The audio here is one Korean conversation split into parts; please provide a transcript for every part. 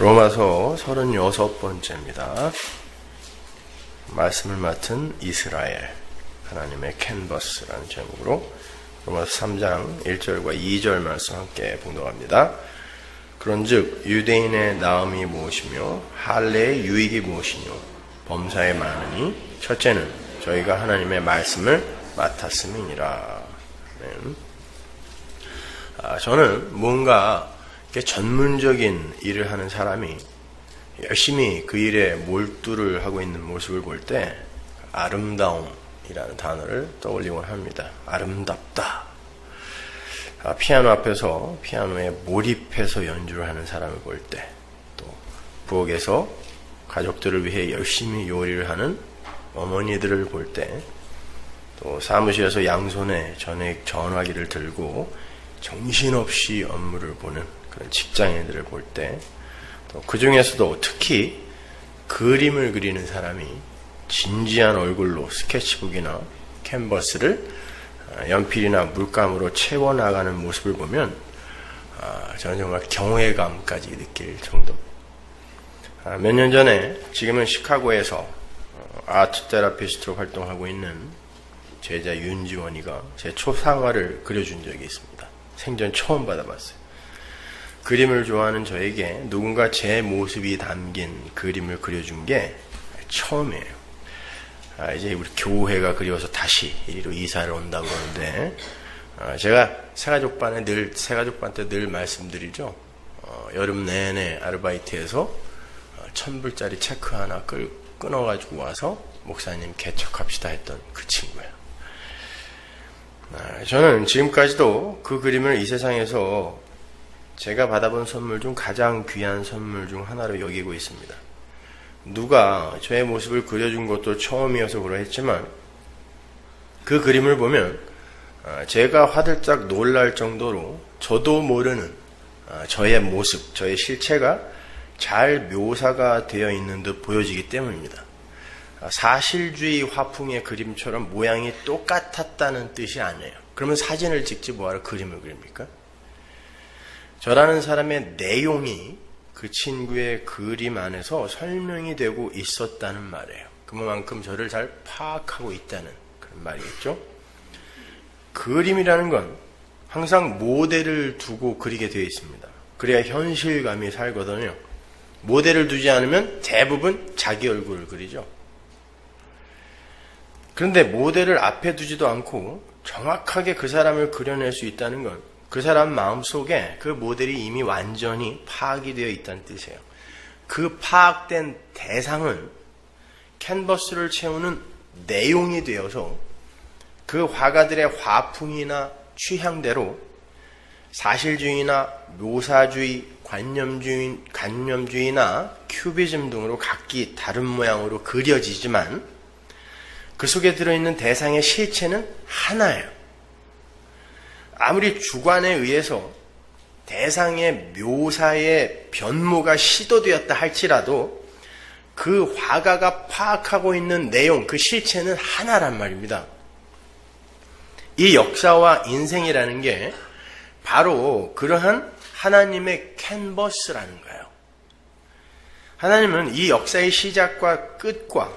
로마서 36번째입니다. 말씀을 맡은 이스라엘, 하나님의 캔버스라는 제목으로 로마서 3장 1절과 2절 말씀 함께 봉독합니다. 그런즉 유대인의 나음이 무엇이며 할례의 유익이 무엇이뇨 범사에 많으니 첫째는 저희가 하나님의 말씀을 맡았음이니라. 저는 뭔가 전문적인 일을 하는 사람이 열심히 그 일에 몰두를 하고 있는 모습을 볼 때 아름다움이라는 단어를 떠올리곤 합니다. 아름답다. 피아노 앞에서 피아노에 몰입해서 연주를 하는 사람을 볼 때, 또 부엌에서 가족들을 위해 열심히 요리를 하는 어머니들을 볼 때, 또 사무실에서 양손에 전화기를 들고 정신없이 업무를 보는 그런 직장인들을 볼 때, 또 그 중에서도 특히 그림을 그리는 사람이 진지한 얼굴로 스케치북이나 캔버스를 연필이나 물감으로 채워나가는 모습을 보면 저는 정말 경외감까지 느낄 정도. 몇 년 전에, 지금은 시카고에서 아트 테라피스트로 활동하고 있는 제자 윤지원이가 제 초상화를 그려준 적이 있습니다. 생전 처음 받아봤어요. 그림을 좋아하는 저에게 누군가 제 모습이 담긴 그림을 그려준 게 처음이에요. 이제 우리 교회가 그리워서 다시 이리로 이사를 온다고 그러는데, 제가 새가족반 때 늘 말씀드리죠. 여름 내내 아르바이트해서 1,000불짜리 체크 하나 끊어가지고 와서 목사님 개척합시다 했던 그 친구예요. 저는 지금까지도 그 그림을 이 세상에서 제가 받아본 선물 중 가장 귀한 선물 중 하나로 여기고 있습니다. 누가 저의 모습을 그려준 것도 처음이어서 그러했지만, 그 그림을 보면 제가 화들짝 놀랄 정도로 저도 모르는 저의 모습, 저의 실체가 잘 묘사가 되어 있는 듯 보여지기 때문입니다. 사실주의 화풍의 그림처럼 모양이 똑같았다는 뜻이 아니에요. 그러면 사진을 찍지 뭐하러 그림을 그립니까? 저라는 사람의 내용이 그 친구의 그림 안에서 설명이 되고 있었다는 말이에요. 그만큼 저를 잘 파악하고 있다는 그런 말이겠죠. 그림이라는 건 항상 모델을 두고 그리게 되어 있습니다. 그래야 현실감이 살거든요. 모델을 두지 않으면 대부분 자기 얼굴을 그리죠. 그런데 모델을 앞에 두지도 않고 정확하게 그 사람을 그려낼 수 있다는 건 그 사람 마음속에 그 모델이 이미 완전히 파악이 되어 있다는 뜻이에요. 그 파악된 대상은 캔버스를 채우는 내용이 되어서 그 화가들의 화풍이나 취향대로 사실주의나 묘사주의, 관념주의나 큐비즘 등으로 각기 다른 모양으로 그려지지만 그 속에 들어있는 대상의 실체는 하나예요. 아무리 주관에 의해서 대상의 묘사의 변모가 시도되었다 할지라도 그 화가가 파악하고 있는 내용, 그 실체는 하나란 말입니다. 이 역사와 인생이라는 게 바로 그러한 하나님의 캔버스라는 거예요. 하나님은 이 역사의 시작과 끝과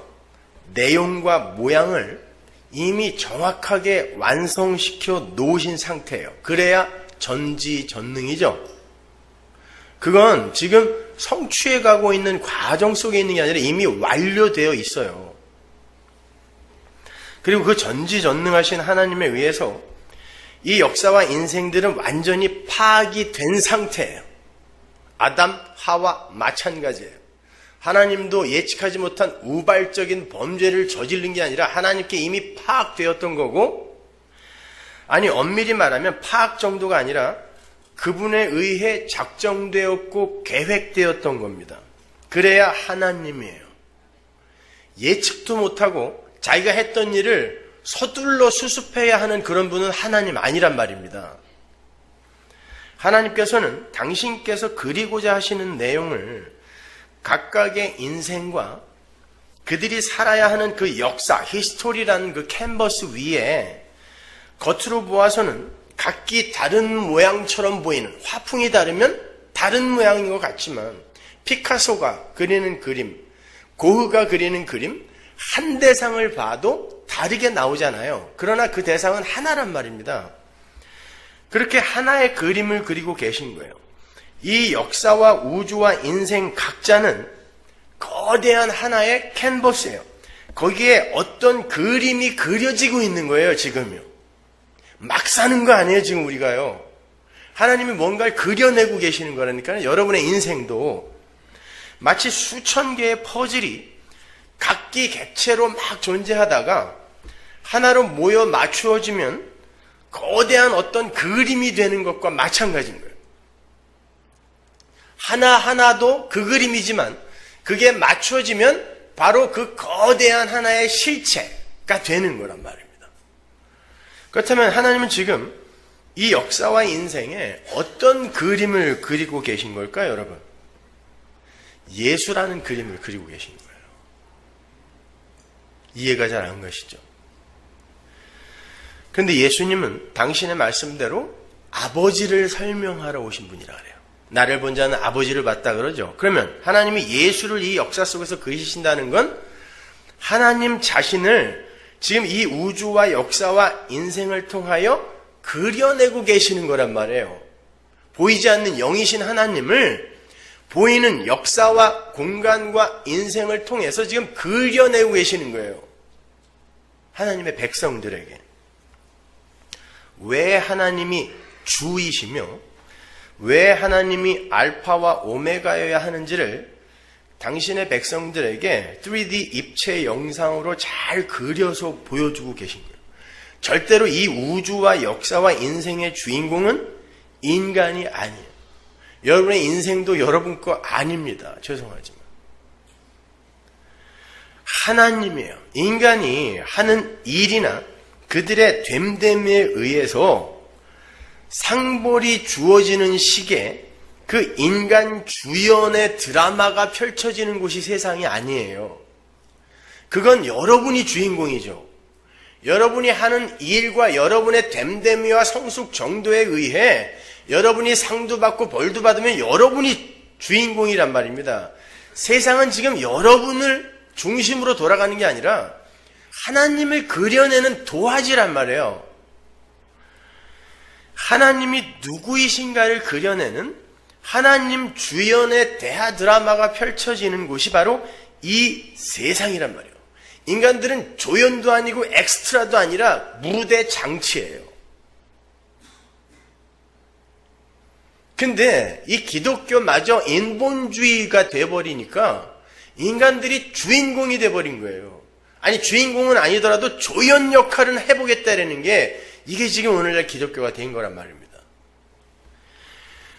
내용과 모양을 이미 정확하게 완성시켜 놓으신 상태예요. 그래야 전지전능이죠. 그건 지금 성취해 가고 있는 과정 속에 있는 게 아니라 이미 완료되어 있어요. 그리고 그 전지전능하신 하나님에 의해서 이 역사와 인생들은 완전히 파악이 된 상태예요. 아담, 하와 마찬가지예요. 하나님도 예측하지 못한 우발적인 범죄를 저지른 게 아니라 하나님께 이미 파악되었던 거고, 아니 엄밀히 말하면 파악 정도가 아니라 그분에 의해 작정되었고 계획되었던 겁니다. 그래야 하나님이에요. 예측도 못하고 자기가 했던 일을 서둘러 수습해야 하는 그런 분은 하나님 아니란 말입니다. 하나님께서는 당신께서 그리고자 하시는 내용을 각각의 인생과 그들이 살아야 하는 그 역사, 히스토리라는 그 캔버스 위에 겉으로 보아서는 각기 다른 모양처럼 보이는, 화풍이 다르면 다른 모양인 것 같지만 피카소가 그리는 그림, 고흐가 그리는 그림, 한 대상을 봐도 다르게 나오잖아요. 그러나 그 대상은 하나란 말입니다. 그렇게 하나의 그림을 그리고 계신 거예요. 이 역사와 우주와 인생 각자는 거대한 하나의 캔버스예요. 거기에 어떤 그림이 그려지고 있는 거예요, 지금요. 막 사는 거 아니에요, 지금 우리가요. 하나님이 뭔가를 그려내고 계시는 거라니까요. 여러분의 인생도 마치 수천 개의 퍼즐이 각기 객체로 막 존재하다가 하나로 모여 맞추어지면 거대한 어떤 그림이 되는 것과 마찬가지인 거예요. 하나하나도 그 그림이지만 그게 맞춰지면 바로 그 거대한 하나의 실체가 되는 거란 말입니다. 그렇다면 하나님은 지금 이 역사와 인생에 어떤 그림을 그리고 계신 걸까요, 여러분? 예수라는 그림을 그리고 계신 거예요. 이해가 잘 안 가시죠? 그런데 예수님은 당신의 말씀대로 아버지를 설명하러 오신 분이라 그래요. 나를 본 자는 아버지를 봤다 그러죠. 그러면 하나님이 예수를 이 역사 속에서 그리신다는 건 하나님 자신을 지금 이 우주와 역사와 인생을 통하여 그려내고 계시는 거란 말이에요. 보이지 않는 영이신 하나님을 보이는 역사와 공간과 인생을 통해서 지금 그려내고 계시는 거예요. 하나님의 백성들에게. 왜 하나님이 주이시며 왜 하나님이 알파와 오메가여야 하는지를 당신의 백성들에게 3D 입체 영상으로 잘 그려서 보여주고 계신 거예요. 절대로 이 우주와 역사와 인생의 주인공은 인간이 아니에요. 여러분의 인생도 여러분 거 아닙니다. 죄송하지만. 하나님이에요. 인간이 하는 일이나 그들의 됨됨에 의해서 상벌이 주어지는 시기에 그 인간 주연의 드라마가 펼쳐지는 곳이 세상이 아니에요. 그건 여러분이 주인공이죠. 여러분이 하는 일과 여러분의 됨됨이와 성숙 정도에 의해 여러분이 상도 받고 벌도 받으면 여러분이 주인공이란 말입니다. 세상은 지금 여러분을 중심으로 돌아가는 게 아니라 하나님을 그려내는 도화지란 말이에요. 하나님이 누구이신가를 그려내는 하나님 주연의 대하 드라마가 펼쳐지는 곳이 바로 이 세상이란 말이에요. 인간들은 조연도 아니고 엑스트라도 아니라 무대 장치예요. 근데 이 기독교마저 인본주의가 돼버리니까 인간들이 주인공이 돼버린 거예요. 아니 주인공은 아니더라도 조연 역할은 해보겠다라는 게 이게 지금 오늘날 기독교가 된 거란 말입니다.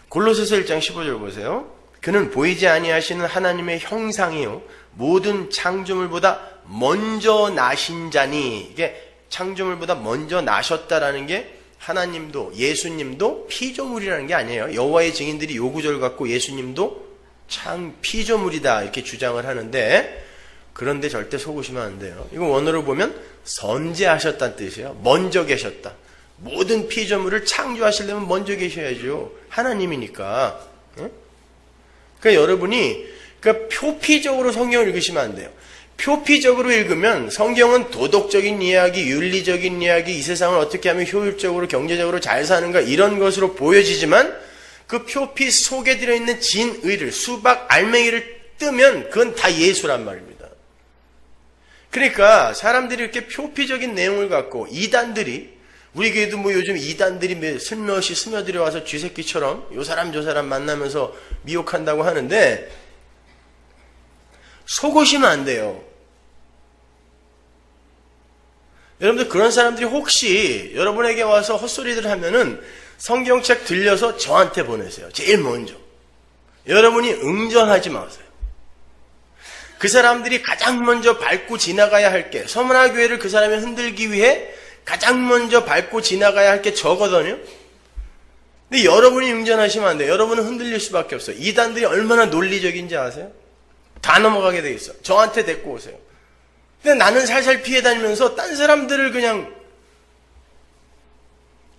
골로새서 1장 15절 보세요. 그는 보이지 아니하시는 하나님의 형상이요 모든 창조물보다 먼저 나신 자니. 이게 창조물보다 먼저 나셨다라는 게 하나님도 예수님도 피조물이라는 게 아니에요. 여호와의 증인들이 요 구절 갖고 예수님도 피조물이다 이렇게 주장을 하는데 그런데 절대 속으시면 안 돼요. 이거 원어로 보면 선지하셨다는 뜻이에요. 먼저 계셨다. 모든 피조물을 창조하시려면 먼저 계셔야죠. 하나님이니까. 그러니까 여러분이 표피적으로 성경을 읽으시면 안 돼요. 표피적으로 읽으면 성경은 도덕적인 이야기, 윤리적인 이야기, 이 세상을 어떻게 하면 효율적으로 경제적으로 잘 사는가 이런 것으로 보여지지만 그 표피 속에 들어있는 진의를 수박 알맹이를 뜨면 그건 다 예수란 말입니다. 그러니까 사람들이 이렇게 표피적인 내용을 갖고 이단들이 우리 교회도 뭐 요즘 이단들이 슬며시 스며들어 와서 쥐새끼처럼 요 사람 저 사람 만나면서 미혹한다고 하는데 속으시면 안 돼요. 여러분들 그런 사람들이 혹시 여러분에게 와서 헛소리들 하면은 성경책 들려서 저한테 보내세요. 제일 먼저. 여러분이 응전하지 마세요. 그 사람들이 가장 먼저 밟고 지나가야 할 게 서문화교회를 그 사람이 흔들기 위해 가장 먼저 밟고 지나가야 할 게 저거든요. 근데 여러분이 응전하시면 안 돼요. 여러분은 흔들릴 수밖에 없어요. 이단들이 얼마나 논리적인지 아세요? 다 넘어가게 돼 있어. 저한테 데리고 오세요. 근데 나는 살살 피해 다니면서 딴 사람들을 그냥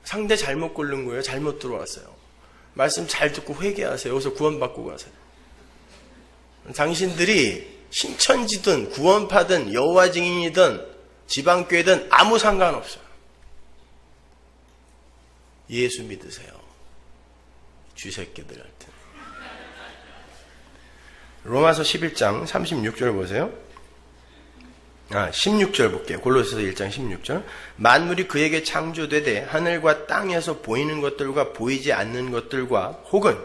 상대 잘못 고른 거예요. 잘못 들어왔어요. 말씀 잘 듣고 회개하세요. 여기서 구원받고 가세요. 당신들이 신천지든 구원파든 여호와 증인이든 지방교회든 아무 상관없어요. 예수 믿으세요. 쥐새끼들한테. 로마서 11장 36절 보세요. 16절 볼게요. 골로새서 1장 16절. 만물이 그에게 창조되되 하늘과 땅에서 보이는 것들과 보이지 않는 것들과 혹은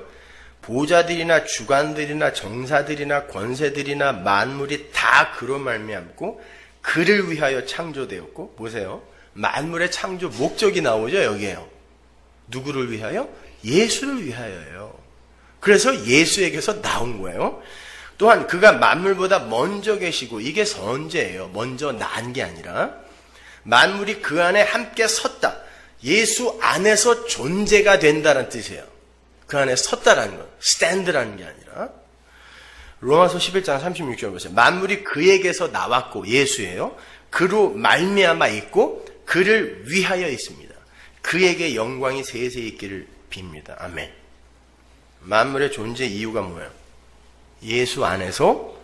보좌들이나 주관들이나 정사들이나 권세들이나 만물이 다 그로 말미암고 그를 위하여 창조되었고, 보세요. 만물의 창조 목적이 나오죠, 여기에요. 누구를 위하여? 예수를 위하여요. 그래서 예수에게서 나온 거예요. 또한 그가 만물보다 먼저 계시고, 이게 선제예요. 먼저 난 게 아니라 만물이 그 안에 함께 섰다. 예수 안에서 존재가 된다는 뜻이에요. 그 안에 섰다라는 건 stand라는 게 아니라. 로마서 11장 36절 보세요. 만물이 그에게서 나왔고, 예수예요. 그로 말미암아 있고 그를 위하여 있습니다. 그에게 영광이 세세 있기를 빕니다. 아멘. 만물의 존재 이유가 뭐예요? 예수 안에서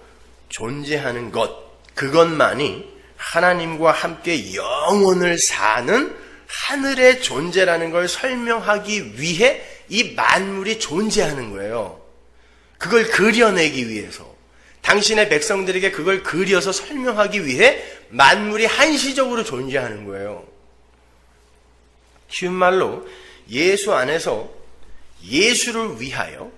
존재하는 것, 그것만이 하나님과 함께 영원을 사는 하늘의 존재라는 걸 설명하기 위해 이 만물이 존재하는 거예요. 그걸 그려내기 위해서, 당신의 백성들에게 그걸 그려서 설명하기 위해 만물이 한시적으로 존재하는 거예요. 쉬운 말로 예수 안에서 예수를 위하여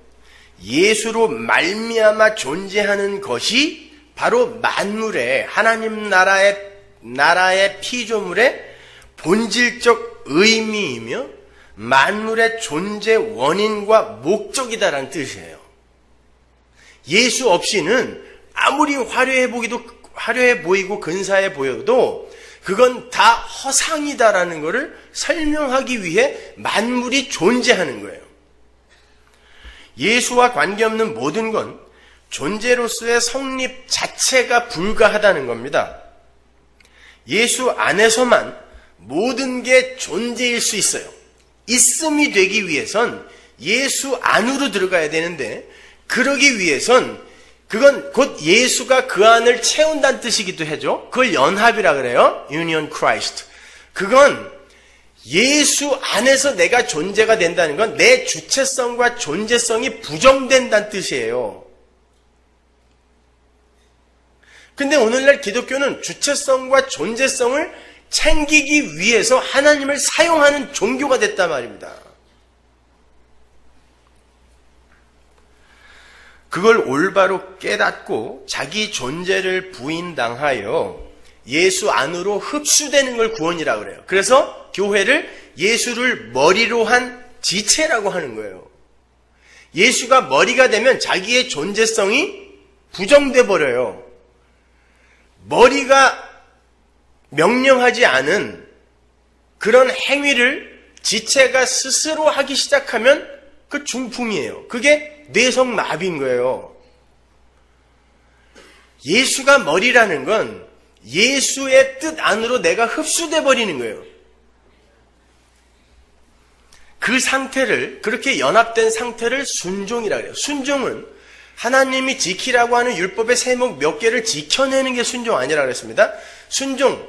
예수로 말미암아 존재하는 것이 바로 만물의 하나님 나라의 피조물의 본질적 의미이며 만물의 존재 원인과 목적이다라는 뜻이에요. 예수 없이는 아무리 화려해 보이고 근사해 보여도 그건 다 허상이다라는 것을 설명하기 위해 만물이 존재하는 거예요. 예수와 관계없는 모든 건 존재로서의 성립 자체가 불가하다는 겁니다. 예수 안에서만 모든 게 존재일 수 있어요. 있음이 되기 위해선 예수 안으로 들어가야 되는데, 그러기 위해선 그건 곧 예수가 그 안을 채운다는 뜻이기도 하죠. 그걸 연합이라 그래요. Union Christ. 그건 예수 안에서 내가 존재가 된다는 건 내 주체성과 존재성이 부정된다는 뜻이에요. 근데 오늘날 기독교는 주체성과 존재성을 챙기기 위해서 하나님을 사용하는 종교가 됐단 말입니다. 그걸 올바로 깨닫고 자기 존재를 부인당하여 예수 안으로 흡수되는 걸 구원이라고 그래요. 그래서 교회를 예수를 머리로 한 지체라고 하는 거예요. 예수가 머리가 되면 자기의 존재성이 부정돼 버려요. 머리가 명령하지 않은 그런 행위를 지체가 스스로 하기 시작하면 그 중풍이에요. 그게 뇌성마비인 거예요. 예수가 머리라는 건 예수의 뜻 안으로 내가 흡수돼 버리는 거예요. 그 상태를, 그렇게 연합된 상태를 순종이라고 해요. 순종은 하나님이 지키라고 하는 율법의 세목 몇 개를 지켜내는 게 순종 아니라고 했습니다. 순종,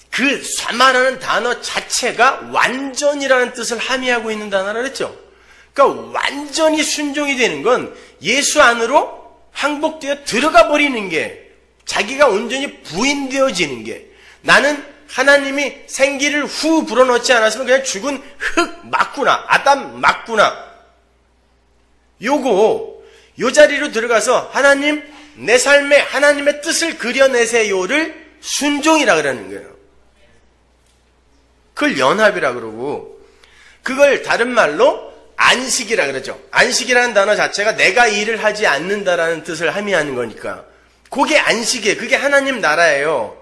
그 말하는 단어 자체가 완전이라는 뜻을 함의하고 있는 단어라고 했죠. 그러니까 완전히 순종이 되는 건 예수 안으로 항복되어 들어가 버리는 게, 자기가 온전히 부인되어지는 게, 나는 하나님이 생기를 후 불어넣지 않았으면 그냥 죽은 흙 맞구나, 아담 맞구나. 요 자리로 들어가서 하나님, 내 삶에 하나님의 뜻을 그려내세요를 순종이라 그러는 거예요. 그걸 연합이라 그러고, 그걸 다른 말로 안식이라 그러죠. 안식이라는 단어 자체가 내가 일을 하지 않는다라는 뜻을 함의하는 거니까 그게 안식이에요. 그게 하나님 나라예요.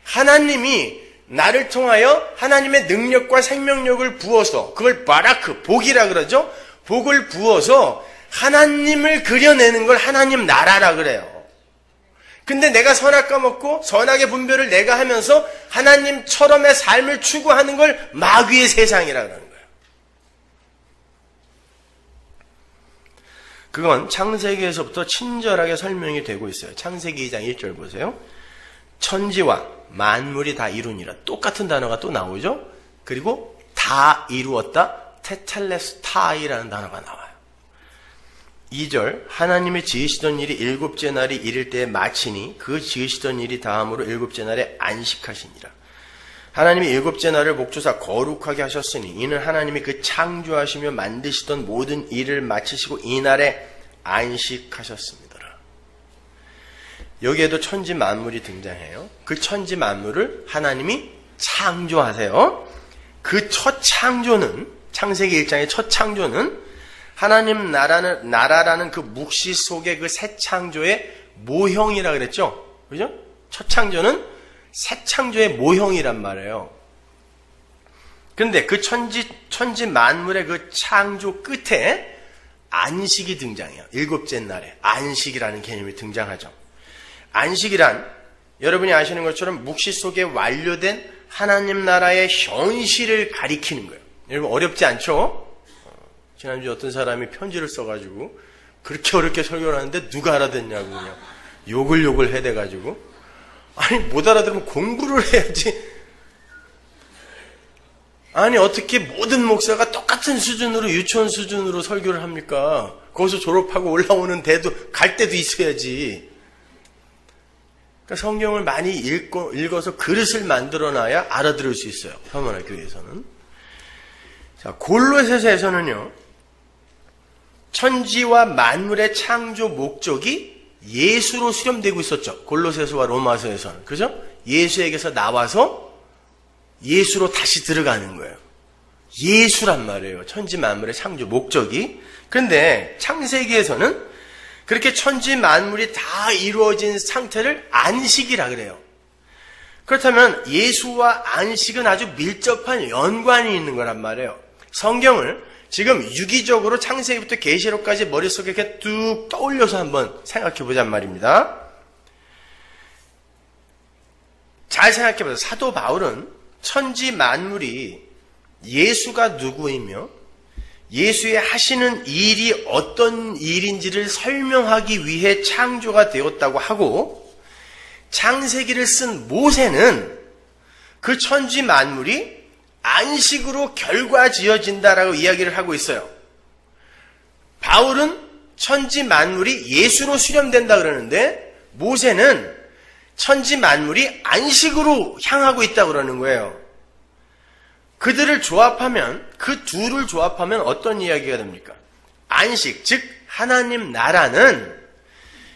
하나님이 나를 통하여 하나님의 능력과 생명력을 부어서, 그걸 바라크, 복이라 그러죠. 복을 부어서 하나님을 그려내는 걸 하나님 나라라 그래요. 근데 내가 선악 먹고 선악의 분별을 내가 하면서 하나님처럼의 삶을 추구하는 걸 마귀의 세상이라 그러는 거예요. 그건 창세기에서부터 친절하게 설명이 되고 있어요. 창세기 2장 1절 보세요. 천지와 만물이 다 이루니라. 똑같은 단어가 또 나오죠. 그리고 다 이루었다. 테텔레스타이라는 단어가 나와요. 2절 하나님이 지으시던 일이 일곱째 날이 이를 때에 마치니 그 지으시던 일이 다음으로 일곱째 날에 안식하시니라. 하나님이 일곱째 날을 목조사 거룩하게 하셨으니 이는 하나님이 그 창조하시며 만드시던 모든 일을 마치시고 이 날에 안식하셨습니다. 여기에도 천지 만물이 등장해요. 그 천지 만물을 하나님이 창조하세요. 그 첫 창조는 창세기 1장의 첫 창조는 하나님 나라라는 그 묵시 속의 그 새 창조의 모형이라 그랬죠. 그죠? 첫 창조는 새 창조의 모형이란 말이에요. 그런데 그 천지 만물의 그 창조 끝에 안식이 등장해요. 일곱째 날에 안식이라는 개념이 등장하죠. 안식이란 여러분이 아시는 것처럼 묵시 속에 완료된 하나님 나라의 현실을 가리키는 거예요. 여러분 어렵지 않죠? 지난주에 어떤 사람이 편지를 써가지고 그렇게 어렵게 설교를 하는데 누가 알아듣냐고 그냥 욕을 해대가지고 아니 못 알아들으면 공부를 해야지. 아니 어떻게 모든 목사가 똑같은 수준으로 유치원 수준으로 설교를 합니까? 거기서 졸업하고 올라오는 데도 갈 때도 있어야지. 그러니까 성경을 많이 읽어서 그릇을 만들어놔야 알아들을 수 있어요. 서머나 교회에서는. 자, 골로새서에서는요. 천지와 만물의 창조 목적이 예수로 수렴되고 있었죠. 골로새서와 로마서에서는. 그죠? 예수에게서 나와서 예수로 다시 들어가는 거예요. 예수란 말이에요. 천지 만물의 창조 목적이. 그런데 창세기에서는 그렇게 천지 만물이 다 이루어진 상태를 안식이라 그래요. 그렇다면 예수와 안식은 아주 밀접한 연관이 있는 거란 말이에요. 성경을 지금 유기적으로 창세기부터 계시록까지 머릿속에 이렇게 뚝 떠올려서 한번 생각해 보자는 말입니다. 잘 생각해 보세요. 사도 바울은 천지 만물이 예수가 누구이며 예수의 하시는 일이 어떤 일인지를 설명하기 위해 창조가 되었다고 하고 창세기를 쓴 모세는 그 천지 만물이 안식으로 결과지어진다라고 이야기를 하고 있어요. 바울은 천지 만물이 예수로 수렴된다 그러는데 모세는 천지 만물이 안식으로 향하고 있다고 그러는 거예요. 그들을 조합하면 그 둘을 조합하면 어떤 이야기가 됩니까? 안식, 즉 하나님 나라는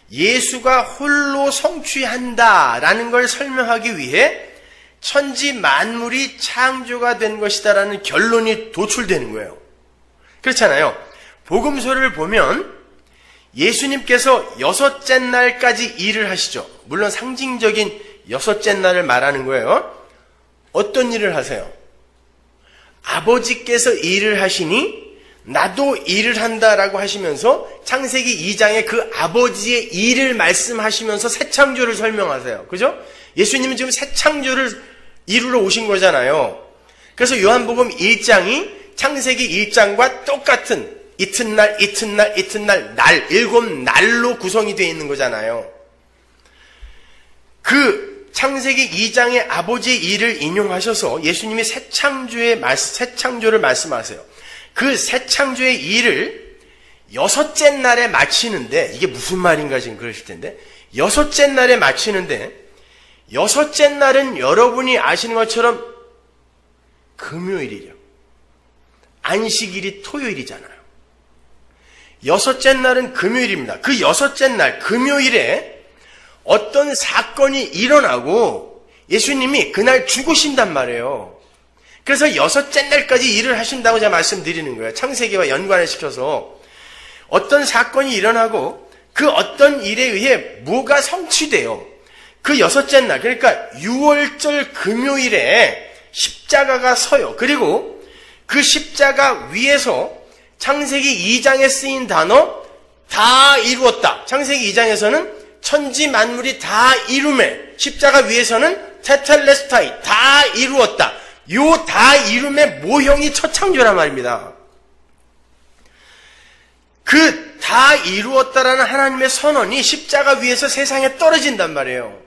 예수가 홀로 성취한다라는 걸 설명하기 위해 천지 만물이 창조가 된 것이다라는 결론이 도출되는 거예요. 그렇잖아요. 복음서를 보면 예수님께서 여섯째 날까지 일을 하시죠. 물론 상징적인 여섯째 날을 말하는 거예요. 어떤 일을 하세요? 아버지께서 일을 하시니 나도 일을 한다라고 하시면서 창세기 2장에 그 아버지의 일을 말씀하시면서 새 창조를 설명하세요. 그죠? 예수님은 지금 새 창조를 이루러 오신 거잖아요. 그래서 요한복음 1장이 창세기 1장과 똑같은 이튿날, 일곱 날로 구성이 되어 있는 거잖아요. 그 창세기 2장의 아버지의 일을 인용하셔서 예수님이 새 창조를 말씀하세요. 그 새 창조의 일을 여섯째 날에 마치는데 이게 무슨 말인가 지금 그러실 텐데 여섯째 날에 마치는데 여섯째 날은 여러분이 아시는 것처럼 금요일이죠. 안식일이 토요일이잖아요. 여섯째 날은 금요일입니다. 그 여섯째 날 금요일에 어떤 사건이 일어나고 예수님이 그날 죽으신단 말이에요. 그래서 여섯째 날까지 일을 하신다고 제가 말씀드리는 거예요. 창세기와 연관을 시켜서 어떤 사건이 일어나고 그 어떤 일에 의해 뭐가 성취돼요. 그 여섯째 날, 그러니까 6월절 금요일에 십자가가 서요. 그리고 그 십자가 위에서 창세기 2장에 쓰인 단어 다 이루었다. 창세기 2장에서는 천지 만물이 다 이루매, 십자가 위에서는 테텔레스타이 다 이루었다. 요 다 이룸의 모형이 첫 창조란 말입니다. 그 다 이루었다라는 하나님의 선언이 십자가 위에서 세상에 떨어진단 말이에요.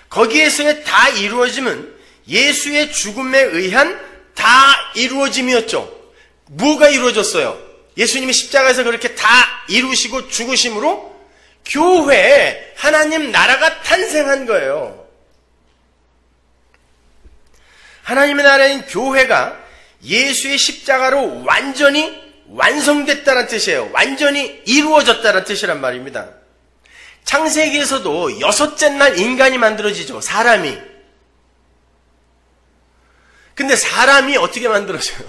거기에서의 다 이루어짐은 예수의 죽음에 의한 다 이루어짐이었죠. 뭐가 이루어졌어요? 예수님이 십자가에서 그렇게 다 이루시고 죽으심으로 교회, 하나님 나라가 탄생한 거예요. 하나님의 나라인 교회가 예수의 십자가로 완전히 완성됐다는 뜻이에요. 완전히 이루어졌다는 뜻이란 말입니다. 창세기에서도 여섯째 날 인간이 만들어지죠. 사람이. 근데 사람이 어떻게 만들어져요?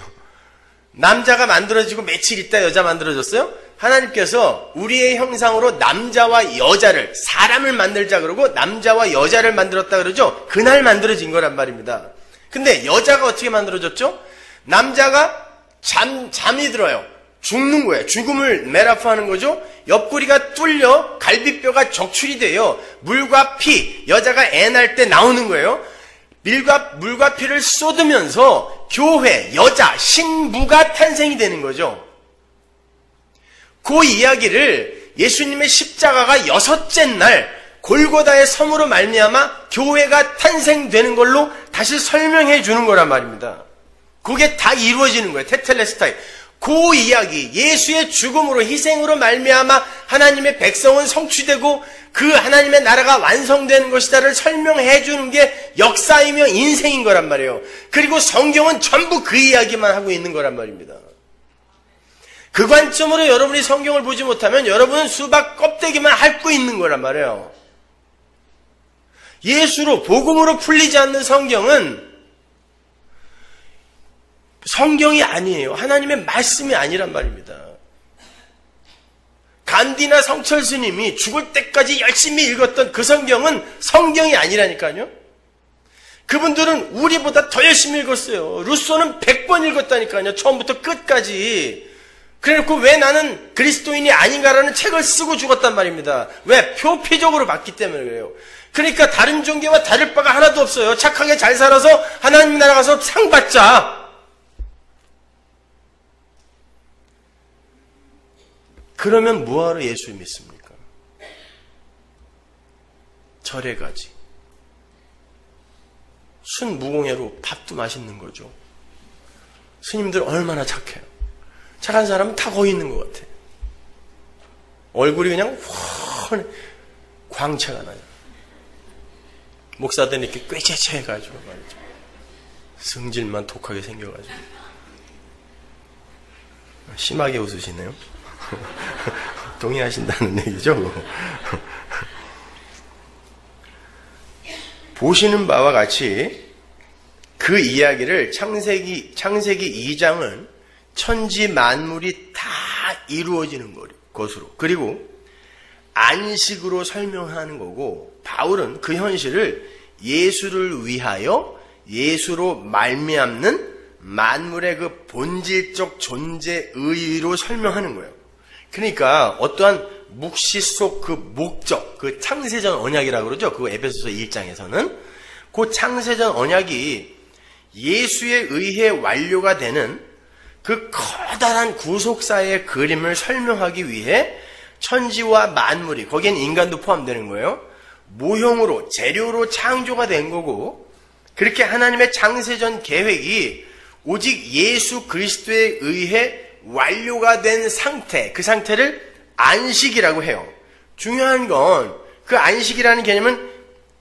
남자가 만들어지고 며칠 있다 여자 만들어졌어요? 하나님께서 우리의 형상으로 남자와 여자를, 사람을 만들자 그러고 남자와 여자를 만들었다 그러죠? 그날 만들어진 거란 말입니다. 근데 여자가 어떻게 만들어졌죠? 남자가 잠이 들어요. 죽는 거예요. 죽음을 메타포하는 거죠. 옆구리가 뚫려 갈비뼈가 적출이 돼요. 물과 피, 여자가 애 낳을 때 나오는 거예요. 물과 피를 쏟으면서 교회, 여자, 신부가 탄생이 되는 거죠. 그 이야기를 예수님의 십자가가 여섯째 날 골고다의 섬으로 말미암아 교회가 탄생되는 걸로 다시 설명해 주는 거란 말입니다. 그게 다 이루어지는 거예요. 테텔레스타이. 그 이야기, 예수의 죽음으로 희생으로 말미암아 하나님의 백성은 성취되고 그 하나님의 나라가 완성되는 것이다를 설명해 주는 게 역사이며 인생인 거란 말이에요. 그리고 성경은 전부 그 이야기만 하고 있는 거란 말입니다. 그 관점으로 여러분이 성경을 보지 못하면 여러분은 수박 껍데기만 핥고 있는 거란 말이에요. 예수로, 복음으로 풀리지 않는 성경은 성경이 아니에요. 하나님의 말씀이 아니란 말입니다. 간디나 성철 스님이 죽을 때까지 열심히 읽었던 그 성경은 성경이 아니라니까요. 그분들은 우리보다 더 열심히 읽었어요. 루소는 100번 읽었다니까요. 처음부터 끝까지. 그래놓고 왜 나는 그리스도인이 아닌가라는 책을 쓰고 죽었단 말입니다. 왜? 표피적으로 봤기 때문에 그래요. 그러니까 다른 종교와 다를 바가 하나도 없어요. 착하게 잘 살아서 하나님 나라 가서 상 받자. 그러면 뭐하러 예수 믿습니까? 절에 가지. 순무공예로 밥도 맛있는 거죠. 스님들 얼마나 착해요. 착한 사람은 다 거기 있는 것 같아. 얼굴이 그냥 훤해. 광채가 나요. 목사들은 이렇게 꾀째째해가지고 말이죠. 성질만 독하게 생겨가지고. 심하게 웃으시네요. 동의하신다는 얘기죠. 보시는 바와 같이 그 이야기를 창세기 2장은 천지 만물이 다 이루어지는 것으로, 그리고 안식으로 설명하는 거고, 바울은 그 현실을 예수를 위하여 예수로 말미암는 만물의 그 본질적 존재 의의로 설명하는 거예요. 그러니까 어떠한 묵시 속 그 목적, 그 창세전 언약이라고 그러죠. 그 에베소서 1장에서는 그 창세전 언약이 예수에 의해 완료가 되는 그 커다란 구속사의 그림을 설명하기 위해 천지와 만물이, 거기엔 인간도 포함되는 거예요. 모형으로, 재료로 창조가 된 거고, 그렇게 하나님의 창세전 계획이 오직 예수 그리스도에 의해 완료가 된 상태, 그 상태를 안식이라고 해요. 중요한 건 그 안식이라는 개념은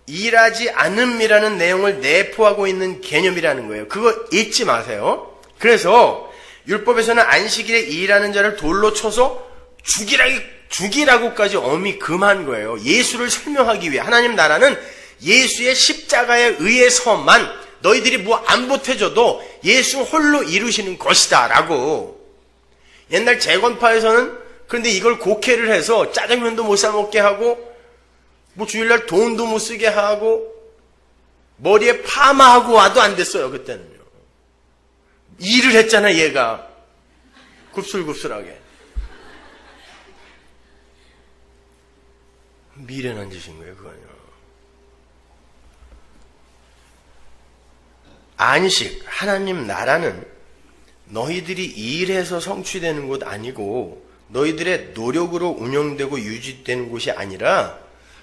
일하지 않음이라는 내용을 내포하고 있는 개념이라는 거예요. 그거 잊지 마세요. 그래서 율법에서는 안식일에 일하는 자를 돌로 쳐서 죽이라고까지 엄히 금한 거예요. 예수를 설명하기 위해. 하나님 나라는 예수의 십자가에 의해서만, 너희들이 뭐 안 보태줘도 예수 홀로 이루시는 것이다 라고. 옛날 재건파에서는 그런데 이걸 곡해를 해서 짜장면도 못 사 먹게 하고, 뭐 주일날 돈도 못 쓰게 하고, 머리에 파마하고 와도 안 됐어요. 그때는요. 일을 했잖아 얘가. 굽슬굽슬하게. 미련한 짓인 거예요 그거는요. 안식, 하나님 나라는 너희들이 일해서 성취되는 것 아니고 너희들의 노력으로 운영되고 유지되는 곳이 아니라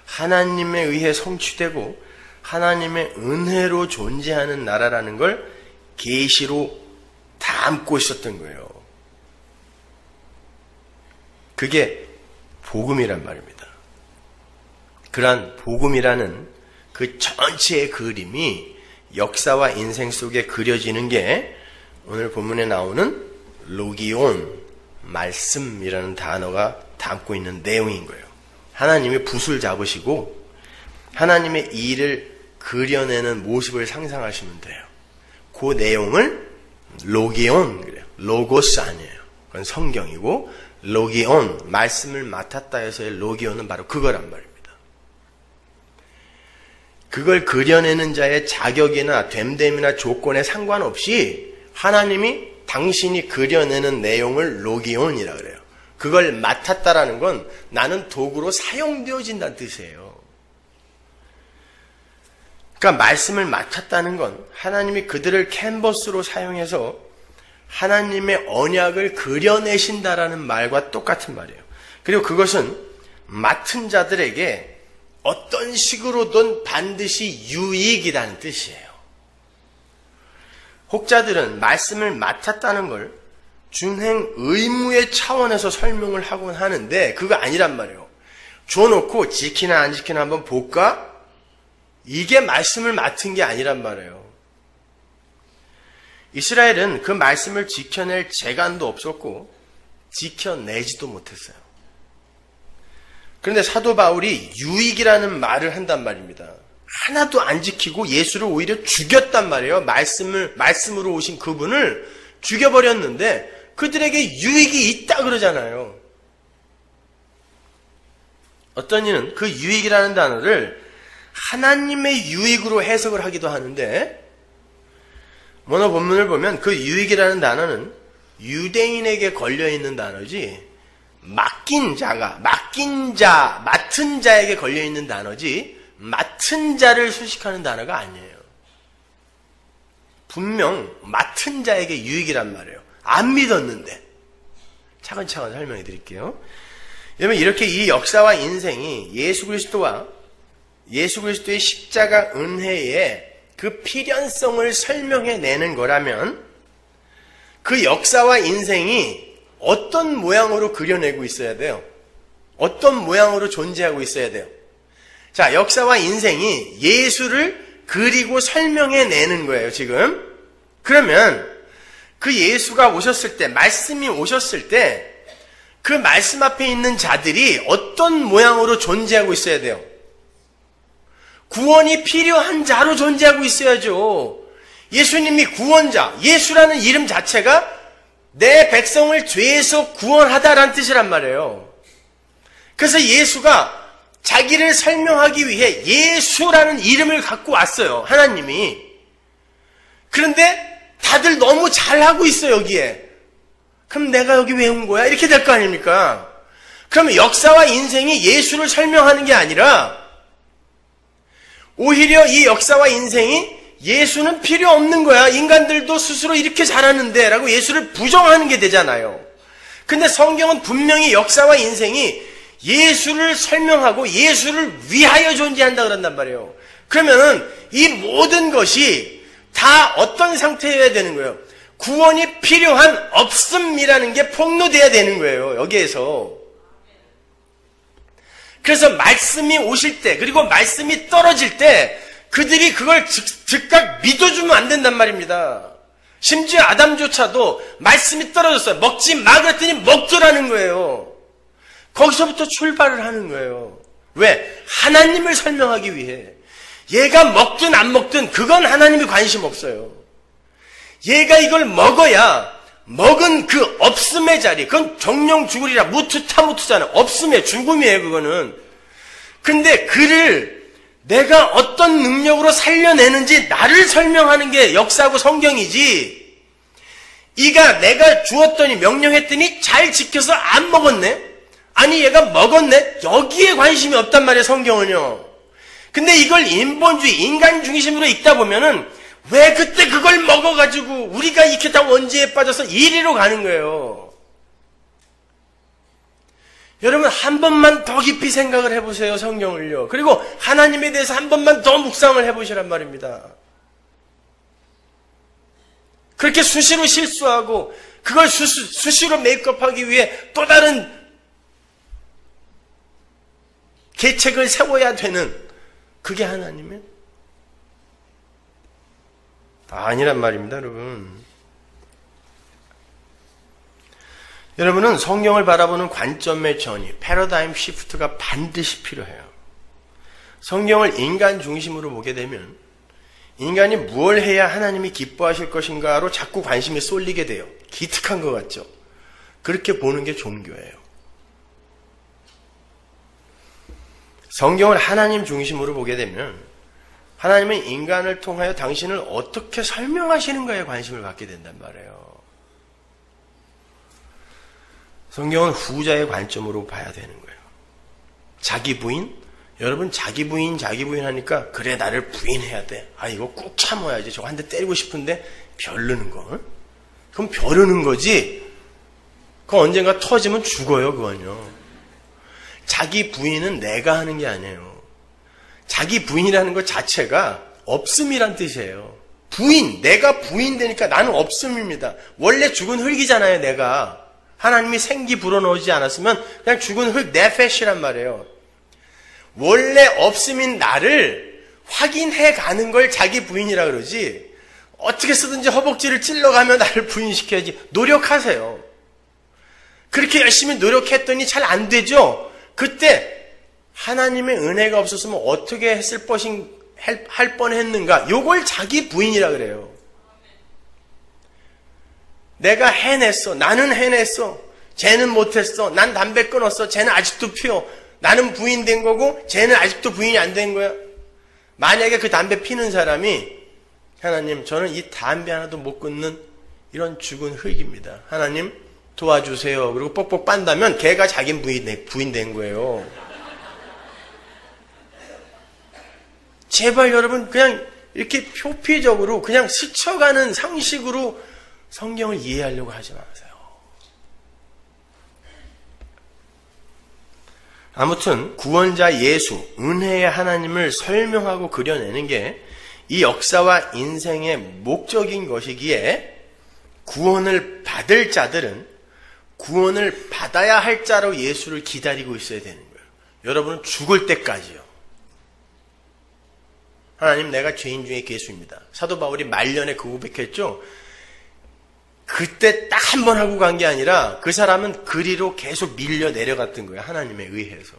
하나님에 의해 성취되고 하나님의 은혜로 존재하는 나라라는 걸 계시로 담고 있었던 거예요. 그게 복음이란 말입니다. 그러한 복음이라는 그 전체의 그림이 역사와 인생 속에 그려지는 게 오늘 본문에 나오는 로기온, 말씀이라는 단어가 담고 있는 내용인 거예요. 하나님이 붓을 잡으시고 하나님의 일을 그려내는 모습을 상상하시면 돼요. 그 내용을 로기온, 그래요. 로고스 아니에요. 그건 성경이고 로기온, 말씀을 맡았다 해서의 로기온은 바로 그거란 말입니다. 그걸 그려내는 자의 자격이나 됨됨이나 조건에 상관없이 하나님이 당신이 그려내는 내용을 로기온이라 그래요. 그걸 맡았다라는 건 나는 도구로 사용되어진다는 뜻이에요. 그러니까 말씀을 맡았다는 건 하나님이 그들을 캔버스로 사용해서 하나님의 언약을 그려내신다라는 말과 똑같은 말이에요. 그리고 그것은 맡은 자들에게 어떤 식으로든 반드시 유익이라는 뜻이에요. 혹자들은 말씀을 맡았다는 걸 준행 의무의 차원에서 설명을 하곤 하는데 그거 아니란 말이에요. 줘놓고 지키나 안 지키나 한번 볼까? 이게 말씀을 맡은 게 아니란 말이에요. 이스라엘은 그 말씀을 지켜낼 재간도 없었고 지켜내지도 못했어요. 그런데 사도 바울이 유익이라는 말을 한단 말입니다. 하나도 안 지키고 예수를 오히려 죽였단 말이에요. 말씀으로 오신 그분을 죽여버렸는데 그들에게 유익이 있다 그러잖아요. 어떤 이는 그 유익이라는 단어를 하나님의 유익으로 해석을 하기도 하는데 원어 본문을 보면 그 유익이라는 단어는 유대인에게 걸려있는 단어지 맡은 자에게 걸려있는 단어지 맡은 자를 수식하는 단어가 아니에요. 분명 맡은 자에게 유익이란 말이에요. 안 믿었는데. 차근차근 설명해 드릴게요. 여러분 이렇게 이 역사와 인생이 예수 그리스도의 십자가 은혜의 그 필연성을 설명해내는 거라면 그 역사와 인생이 어떤 모양으로 그려내고 있어야 돼요? 어떤 모양으로 존재하고 있어야 돼요? 자, 역사와 인생이 예수를 그리고 설명해내는 거예요, 지금. 그러면 그 예수가 오셨을 때, 말씀이 오셨을 때 그 말씀 앞에 있는 자들이 어떤 모양으로 존재하고 있어야 돼요? 구원이 필요한 자로 존재하고 있어야죠. 예수님이 구원자, 예수라는 이름 자체가 내 백성을 죄에서 구원하다라는 뜻이란 말이에요. 그래서 예수가 자기를 설명하기 위해 예수라는 이름을 갖고 왔어요. 하나님이. 그런데 다들 너무 잘하고 있어 여기에. 그럼 내가 여기 왜 온 거야? 이렇게 될 거 아닙니까? 그러면 역사와 인생이 예수를 설명하는 게 아니라 오히려 이 역사와 인생이 예수는 필요 없는 거야. 인간들도 스스로 이렇게 잘하는데 라고 예수를 부정하는 게 되잖아요. 근데 성경은 분명히 역사와 인생이 예수를 설명하고 예수를 위하여 존재한다 그런단 말이에요. 그러면은 이 모든 것이 다 어떤 상태여야 되는 거예요? 구원이 필요한 없음이라는 게 폭로돼야 되는 거예요. 여기에서. 그래서 말씀이 오실 때 그리고 말씀이 떨어질 때 그들이 그걸 즉각 믿어주면 안 된단 말입니다. 심지어 아담조차도 말씀이 떨어졌어요. 먹지 마 그랬더니 먹더라는 거예요. 거기서부터 출발을 하는 거예요. 왜? 하나님을 설명하기 위해. 얘가 먹든 안 먹든 그건 하나님이 관심 없어요. 얘가 이걸 먹어야 먹은 그 없음의 자리, 그건 정령 죽으리라 무투타무투잖아요. 없음의 죽음이에요 그거는. 근데 그를 내가 어떤 능력으로 살려내는지 나를 설명하는 게 역사고 성경이지. 이가 내가 주었더니 명령했더니 잘 지켜서 안 먹었네. 아니 얘가 먹었네. 여기에 관심이 없단 말이에요 성경은요. 근데 이걸 인본주의 인간 중심으로 읽다 보면은 왜 그때 그걸 먹어가지고 우리가 이렇게 다 원죄에 빠져서 이리로 가는 거예요. 여러분 한 번만 더 깊이 생각을 해보세요. 성경을요. 그리고 하나님에 대해서 한 번만 더 묵상을 해보시란 말입니다. 그렇게 수시로 실수하고 그걸 수시로 메이크업하기 위해 또 다른 계책을 세워야 되는 그게 하나님의 아니란 말입니다, 여러분. 여러분은 성경을 바라보는 관점의 전이 패러다임 시프트가 반드시 필요해요. 성경을 인간 중심으로 보게 되면 인간이 무엇을 해야 하나님이 기뻐하실 것인가로 자꾸 관심이 쏠리게 돼요. 기특한 것 같죠? 그렇게 보는 게 종교예요. 성경을 하나님 중심으로 보게 되면 하나님은 인간을 통하여 당신을 어떻게 설명하시는가에 관심을 갖게 된단 말이에요. 성경은 후자의 관점으로 봐야 되는 거예요. 자기 부인? 여러분 자기 부인 하니까 그래 나를 부인해야 돼. 아 이거 꾹 참아야지. 저거 한 대 때리고 싶은데 벼르는 거. 그럼 벼르는 거지. 그거 언젠가 터지면 죽어요 그건요. 자기 부인은 내가 하는 게 아니에요. 자기 부인이라는 것 자체가 없음이란 뜻이에요. 부인, 내가 부인 되니까 나는 없음입니다. 원래 죽은 흙이잖아요 내가. 하나님이 생기 불어넣지 않았으면 그냥 죽은 흙 네페시란 말이에요. 원래 없음인 나를 확인해 가는 걸 자기 부인이라 그러지. 어떻게 쓰든지 허벅지를 찔러가며 나를 부인시켜야지. 노력하세요. 그렇게 열심히 노력했더니 잘 안 되죠. 그때 하나님의 은혜가 없었으면 어떻게 할 뻔했는가. 요걸 자기 부인이라 그래요. 내가 해냈어. 나는 해냈어. 쟤는 못했어. 난 담배 끊었어. 쟤는 아직도 피워. 나는 부인된 거고 쟤는 아직도 부인이 안 된 거야. 만약에 그 담배 피는 사람이 하나님 저는 이 담배 하나도 못 끊는 이런 죽은 흙입니다. 하나님 도와주세요. 그리고 뻑뻑 빤다면 걔가 자기 부인된 거예요. 제발 여러분 그냥 이렇게 표피적으로 그냥 스쳐가는 상식으로 성경을 이해하려고 하지 마세요. 아무튼 구원자 예수, 은혜의 하나님을 설명하고 그려내는 게 이 역사와 인생의 목적인 것이기에 구원을 받을 자들은 구원을 받아야 할 자로 예수를 기다리고 있어야 되는 거예요. 여러분은 죽을 때까지요. 하나님 내가 죄인 중에 괴수입니다. 사도 바울이 말년에 그 고백했죠. 그때 딱 한 번 하고 간 게 아니라 그 사람은 그리로 계속 밀려 내려갔던 거예요. 하나님에 의해서.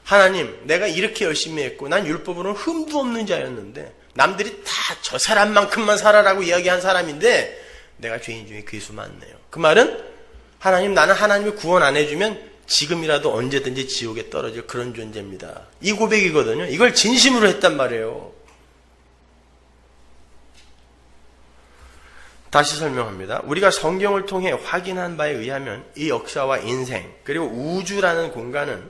하나님 내가 이렇게 열심히 했고 난 율법으로는 흠도 없는 자였는데 남들이 다 저 사람만큼만 살아라고 이야기한 사람인데 내가 죄인 중에 괴수 많네요. 그 말은 하나님 나는 하나님이 구원 안 해주면 지금이라도 언제든지 지옥에 떨어질 그런 존재입니다. 이 고백이거든요. 이걸 진심으로 했단 말이에요. 다시 설명합니다. 우리가 성경을 통해 확인한 바에 의하면 이 역사와 인생 그리고 우주라는 공간은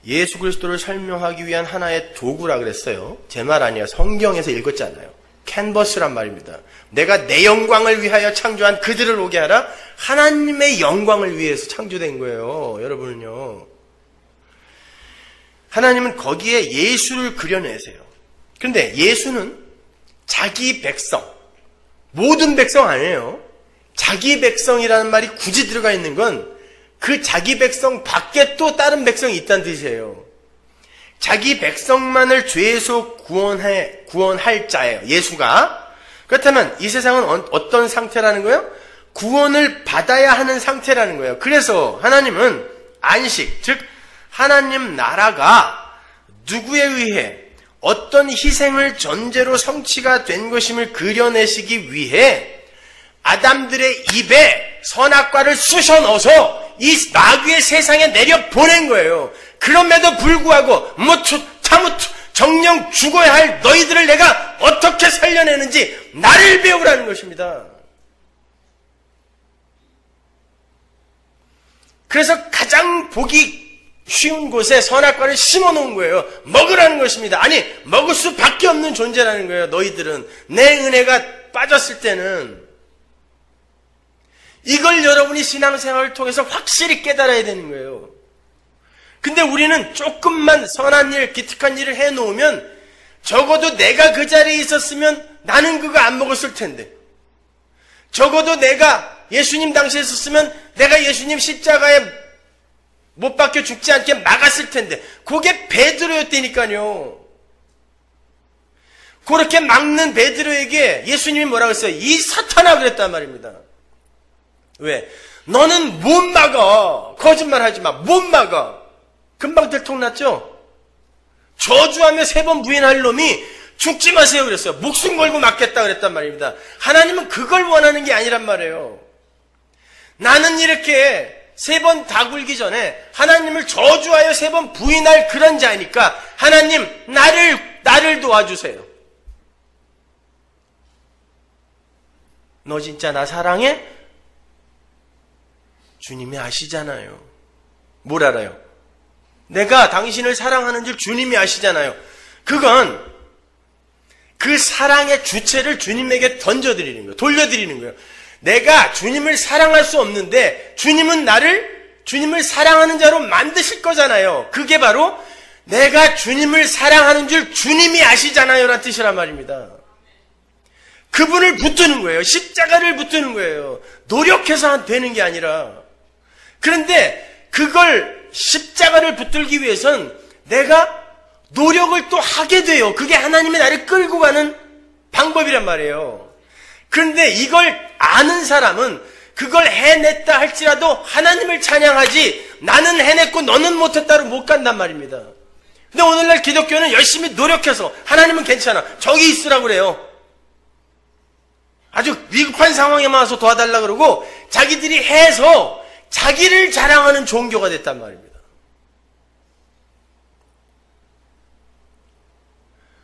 예수 그리스도를 설명하기 위한 하나의 도구라 그랬어요. 제 말 아니에요. 성경에서 읽었잖아요. 캔버스란 말입니다. 내가 내 영광을 위하여 창조한 그들을 오게 하라. 하나님의 영광을 위해서 창조된 거예요. 여러분은요. 하나님은 거기에 예수를 그려내세요. 그런데 예수는 자기 백성, 모든 백성 아니에요. 자기 백성이라는 말이 굳이 들어가 있는 건 그 자기 백성 밖에 또 다른 백성이 있다는 뜻이에요. 자기 백성만을 죄에서 구원할 자예요. 예수가. 그렇다면 이 세상은 어떤 상태라는 거예요? 구원을 받아야 하는 상태라는 거예요. 그래서 하나님은 안식, 즉 하나님 나라가 누구에 의해 어떤 희생을 전제로 성취가 된 것임을 그려내시기 위해 아담들의 입에 선악과를 쑤셔 넣어서 이 마귀의 세상에 내려 보낸 거예요. 그럼에도 불구하고 정령 죽어야 할 너희들을 내가 어떻게 살려내는지 나를 배우라는 것입니다. 그래서 가장 보기 쉬운 곳에 선악과를 심어놓은 거예요. 먹으라는 것입니다. 아니 먹을 수밖에 없는 존재라는 거예요. 너희들은 내 은혜가 빠졌을 때는 이걸 여러분이 신앙생활을 통해서 확실히 깨달아야 되는 거예요. 근데 우리는 조금만 선한 일, 기특한 일을 해놓으면 적어도 내가 그 자리에 있었으면 나는 그거 안 먹었을 텐데, 적어도 내가 예수님 당시에 있었으면 내가 예수님 십자가에 못 박혀 죽지 않게 막았을 텐데, 그게 베드로였다니까요. 그렇게 막는 베드로에게 예수님이 뭐라고 했어요? 이 사탄아 그랬단 말입니다. 왜? 너는 못 막아. 거짓말하지 마. 못 막아. 금방 들통났죠? 저주하며 3번 부인할 놈이 죽지 마세요 그랬어요. 목숨 걸고 막겠다 그랬단 말입니다. 하나님은 그걸 원하는 게 아니란 말이에요. 나는 이렇게 3번 다 굴기 전에 하나님을 저주하여 3번 부인할 그런 자니까 하나님 나를 도와주세요. 너 진짜 나 사랑해? 주님이 아시잖아요. 뭘 알아요? 내가 당신을 사랑하는 줄 주님이 아시잖아요. 그건 그 사랑의 주체를 주님에게 던져드리는 거예요. 돌려드리는 거예요. 내가 주님을 사랑할 수 없는데 주님은 나를 주님을 사랑하는 자로 만드실 거잖아요. 그게 바로 내가 주님을 사랑하는 줄 주님이 아시잖아요 라는 뜻이란 말입니다. 그분을 붙드는 거예요. 십자가를 붙드는 거예요. 노력해서 되는 게 아니라. 그런데 그걸 십자가를 붙들기 위해선 내가 노력을 또 하게 돼요. 그게 하나님이 나를 끌고 가는 방법이란 말이에요. 그런데 이걸 아는 사람은 그걸 해냈다 할지라도 하나님을 찬양하지 나는 해냈고 너는 못했다로 못 간단 말입니다. 근데 오늘날 기독교는 열심히 노력해서 하나님은 괜찮아. 저기 있으라고 그래요. 아주 위급한 상황에만 와서 도와달라 그러고 자기들이 해서 자기를 자랑하는 종교가 됐단 말입니다.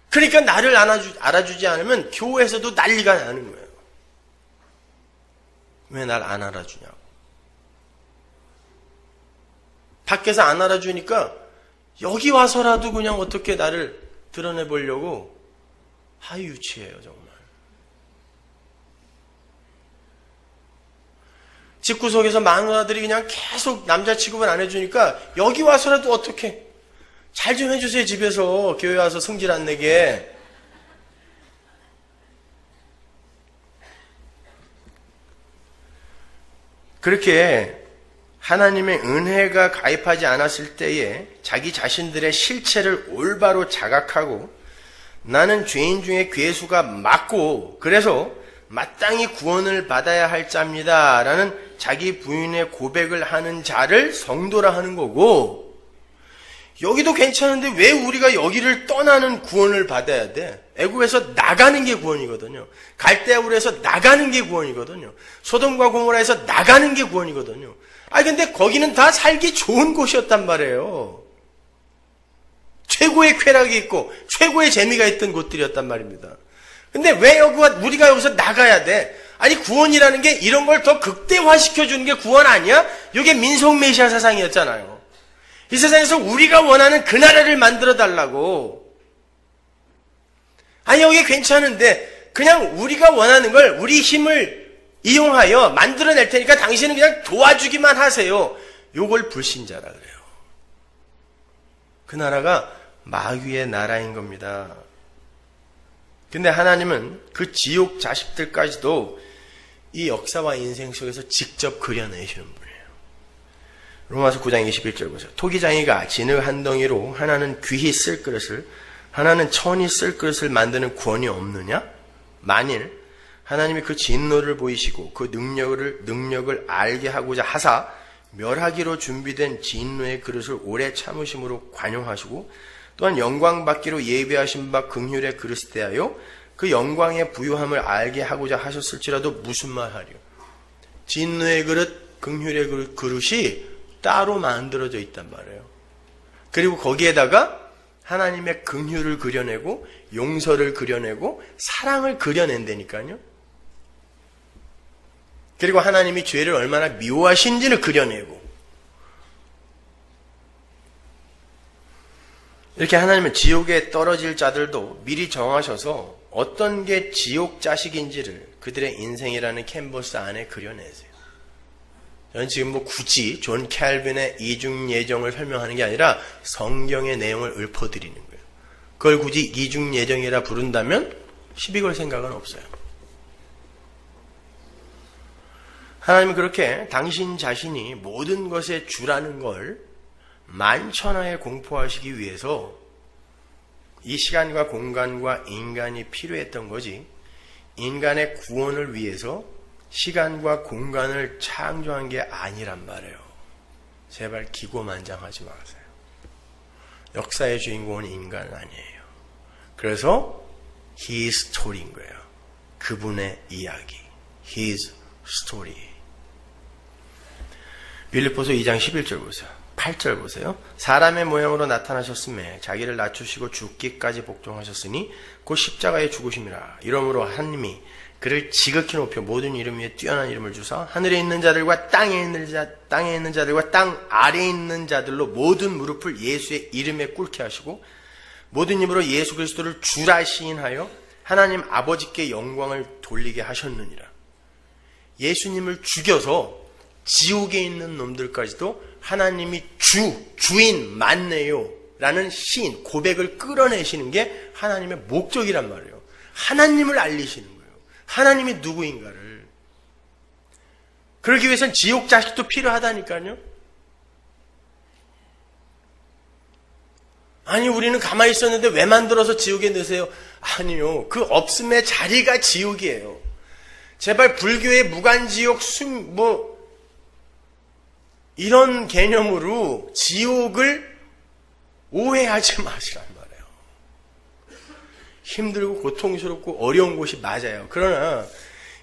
그러니까 나를 알아주지 않으면 교회에서도 난리가 나는 거예요. 왜 날 안 알아주냐고. 밖에서 안 알아주니까 여기 와서라도 그냥 어떻게 나를 드러내보려고 하유치해요 정말. 집구석에서 마누라들이 그냥 계속 남자 취급을 안 해주니까 여기 와서라도 어떻게 잘 좀 해주세요. 집에서 교회 와서 성질 안 내게. 그렇게 하나님의 은혜가 가입하지 않았을 때에 자기 자신들의 실체를 올바로 자각하고 나는 죄인 중에 괴수가 맞고 그래서 마땅히 구원을 받아야 할 자입니다 라는 자기 부인의 고백을 하는 자를 성도라 하는 거고, 여기도 괜찮은데 왜 우리가 여기를 떠나는 구원을 받아야 돼? 애굽에서 나가는 게 구원이거든요. 갈대아울에서 나가는 게 구원이거든요. 소돔과 고모라에서 나가는 게 구원이거든요. 근데 거기는 다 살기 좋은 곳이었단 말이에요. 최고의 쾌락이 있고 최고의 재미가 있던 곳들이었단 말입니다. 근데 왜 우리가 여기서 나가야 돼? 구원이라는 게 이런 걸 더 극대화시켜주는 게 구원 아니야? 이게 민속 메시아 사상이었잖아요. 이 세상에서 우리가 원하는 그 나라를 만들어 달라고. 여기 괜찮은데 그냥 우리가 원하는 걸 우리 힘을 이용하여 만들어낼 테니까 당신은 그냥 도와주기만 하세요. 요걸 불신자라 그래요. 그 나라가 마귀의 나라인 겁니다. 근데 하나님은 그 지옥 자식들까지도 이 역사와 인생 속에서 직접 그려내시는 분이에요. 로마서 9장 21절 보세요. 토기장이가 진흙 한 덩이로 하나는 귀히 쓸 그릇을 하나는 천히 쓸 그릇을 만드는 권이 없느냐? 만일 하나님이 그 진노를 보이시고 그 능력을 알게 하고자 하사 멸하기로 준비된 진노의 그릇을 오래 참으심으로 관용하시고 또한 영광 받기로 예비하신 바 긍휼의 그릇에 대하여 그 영광의 부유함을 알게 하고자 하셨을지라도 무슨 말 하리요? 진노의 그릇, 긍휼의 그릇이 따로 만들어져 있단 말이에요. 그리고 거기에다가 하나님의 긍휼을 그려내고 용서를 그려내고 사랑을 그려낸다니까요. 그리고 하나님이 죄를 얼마나 미워하신지를 그려내고, 이렇게 하나님은 지옥에 떨어질 자들도 미리 정하셔서 어떤 게 지옥 자식인지를 그들의 인생이라는 캔버스 안에 그려내세요. 저는 지금 뭐 굳이 존 캘빈의 이중 예정을 설명하는 게 아니라 성경의 내용을 읊어드리는 거예요. 그걸 굳이 이중 예정이라 부른다면 시비 걸 생각은 없어요. 하나님은 그렇게 당신 자신이 모든 것의 주라는 걸 만천하에 공포하시기 위해서 이 시간과 공간과 인간이 필요했던 거지, 인간의 구원을 위해서 시간과 공간을 창조한 게 아니란 말이에요. 제발 기고만장하지 마세요. 역사의 주인공은 인간은 아니에요. 그래서 His story인 거예요. 그분의 이야기. His story. 빌립보서 2장 11절 보세요. 8절 보세요. 사람의 모양으로 나타나셨음에 자기를 낮추시고 죽기까지 복종하셨으니 곧 십자가에 죽으심이라. 이러므로 하나님이 그를 지극히 높여 모든 이름 위에 뛰어난 이름을 주사 하늘에 있는 자들과 땅에 있는 자들과 땅 아래에 있는 자들로 모든 무릎을 예수의 이름에 꿇게 하시고 모든 입으로 예수 그리스도를 주라 시인하여 하나님 아버지께 영광을 돌리게 하셨느니라. 예수님을 죽여서 지옥에 있는 놈들까지도 하나님이 주인 맞네요 라는 시인, 고백을 끌어내시는 게 하나님의 목적이란 말이에요. 하나님을 알리시는 거예요. 하나님이 누구인가를. 그러기 위해서는 지옥 자식도 필요하다니까요. 아니, 우리는 가만히 있었는데 왜 만들어서 지옥에 넣으세요? 아니요. 그 없음의 자리가 지옥이에요. 제발 불교의 무간지옥, 이런 개념으로 지옥을 오해하지 마시란 말이에요. 힘들고 고통스럽고 어려운 곳이 맞아요. 그러나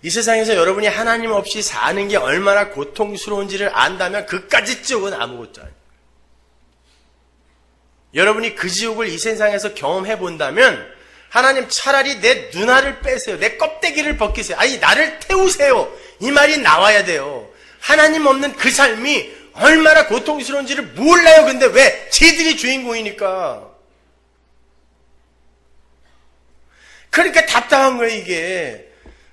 이 세상에서 여러분이 하나님 없이 사는 게 얼마나 고통스러운지를 안다면 그까짓 지옥은 아무것도 아니에요. 여러분이 그 지옥을 이 세상에서 경험해 본다면 하나님 차라리 내 눈알을 빼세요. 내 껍데기를 벗기세요. 아니, 나를 태우세요. 이 말이 나와야 돼요. 하나님 없는 그 삶이 얼마나 고통스러운지를 몰라요. 근데 왜? 지들이 주인공이니까. 그러니까 답답한 거예요, 이게.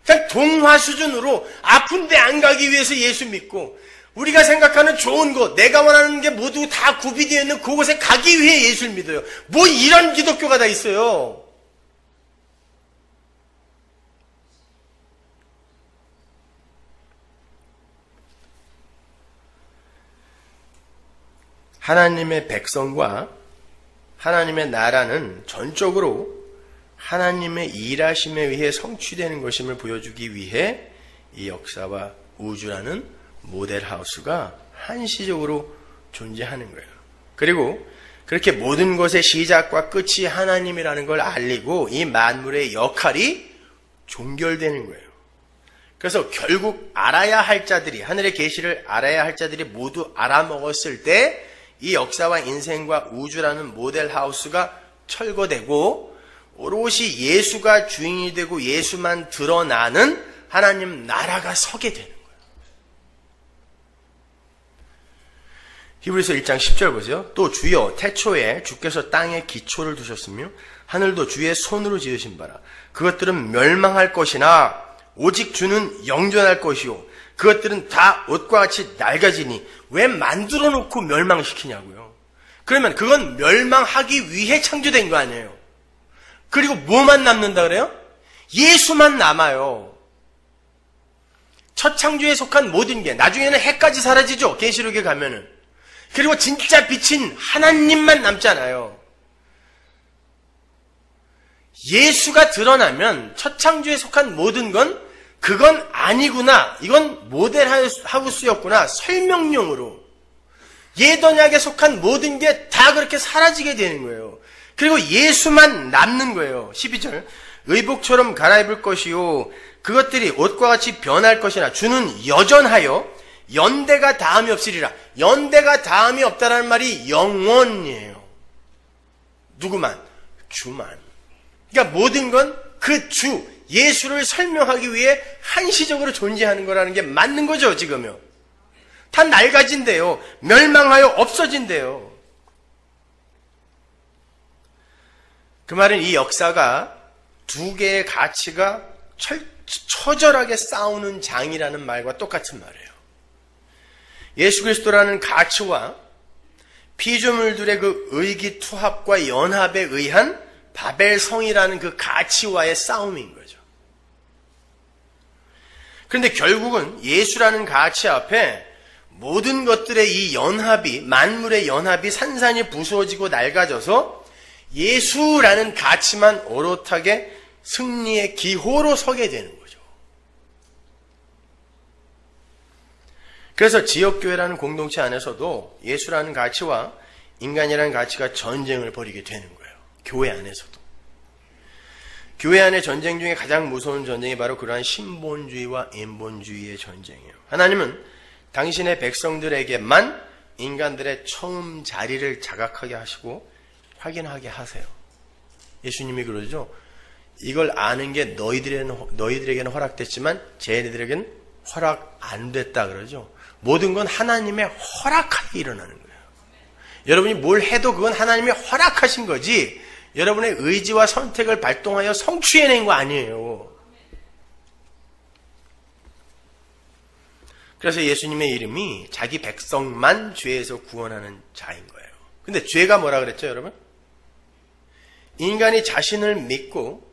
그냥 동화 수준으로 아픈데 안 가기 위해서 예수 믿고 우리가 생각하는 좋은 곳, 내가 원하는 게 모두 다 구비되어 있는 그곳에 가기 위해 예수를 믿어요. 뭐 이런 기독교가 다 있어요. 하나님의 백성과 하나님의 나라는 전적으로 하나님의 일하심에 의해 성취되는 것임을 보여주기 위해 이 역사와 우주라는 모델하우스가 한시적으로 존재하는 거예요. 그리고 그렇게 모든 것의 시작과 끝이 하나님이라는 걸 알리고 이 만물의 역할이 종결되는 거예요. 그래서 결국 알아야 할 자들이, 하늘의 계시를 알아야 할 자들이 모두 알아먹었을 때 이 역사와 인생과 우주라는 모델하우스가 철거되고 오롯이 예수가 주인이 되고 예수만 드러나는 하나님 나라가 서게 되는 거예요. 히브리서 1장 10절 보세요. 또 주여 태초에 주께서 땅에 기초를 두셨으며 하늘도 주의 손으로 지으신 바라. 그것들은 멸망할 것이나 오직 주는 영존할 것이요 그것들은 다 옷과 같이 낡아지니 왜 만들어 놓고 멸망시키냐고요. 그러면 그건 멸망하기 위해 창조된 거 아니에요. 그리고 뭐만 남는다 그래요? 예수만 남아요. 첫 창조에 속한 모든 게 나중에는 해까지 사라지죠. 계시록에 가면은. 그리고 진짜 빛인 하나님만 남잖아요. 예수가 드러나면 첫 창조에 속한 모든 건 그건 아니구나. 이건 모델하우스였구나. 설명용으로. 예언약에 속한 모든 게 다 그렇게 사라지게 되는 거예요. 그리고 예수만 남는 거예요. 12절. 의복처럼 갈아입을 것이요. 그것들이 옷과 같이 변할 것이나 주는 여전하여 연대가 다음이 없으리라. 연대가 다음이 없다라는 말이 영원이에요. 누구만? 주만. 그러니까 모든 건 그 주, 예수를 설명하기 위해 한시적으로 존재하는 거라는 게 맞는 거죠, 지금요. 다 낡아진대요. 멸망하여 없어진대요. 그 말은 이 역사가 두 개의 가치가 처절하게 싸우는 장이라는 말과 똑같은 말이에요. 예수 그리스도라는 가치와 피조물들의 그 의기투합과 연합에 의한 바벨성이라는 그 가치와의 싸움인 거죠. 그런데 결국은 예수라는 가치 앞에 모든 것들의 이 연합이, 만물의 연합이 산산이 부수어지고 낡아져서 예수라는 가치만 오롯하게 승리의 기호로 서게 되는 거죠. 그래서 지역교회라는 공동체 안에서도 예수라는 가치와 인간이라는 가치가 전쟁을 벌이게 되는 거예요. 교회 안에서도. 교회 안의 전쟁 중에 가장 무서운 전쟁이 바로 그러한 신본주의와 인본주의의 전쟁이에요. 하나님은 당신의 백성들에게만 인간들의 처음 자리를 자각하게 하시고 확인하게 하세요. 예수님이 그러죠. 이걸 아는 게 너희들에게는 허락됐지만 쟤네들에게는 허락 안 됐다 그러죠. 모든 건 하나님의 허락하에 일어나는 거예요. 여러분이 뭘 해도 그건 하나님이 허락하신 거지 여러분의 의지와 선택을 발동하여 성취해낸 거 아니에요. 그래서 예수님의 이름이 자기 백성만 죄에서 구원하는 자인 거예요. 근데 죄가 뭐라 그랬죠, 여러분? 인간이 자신을 믿고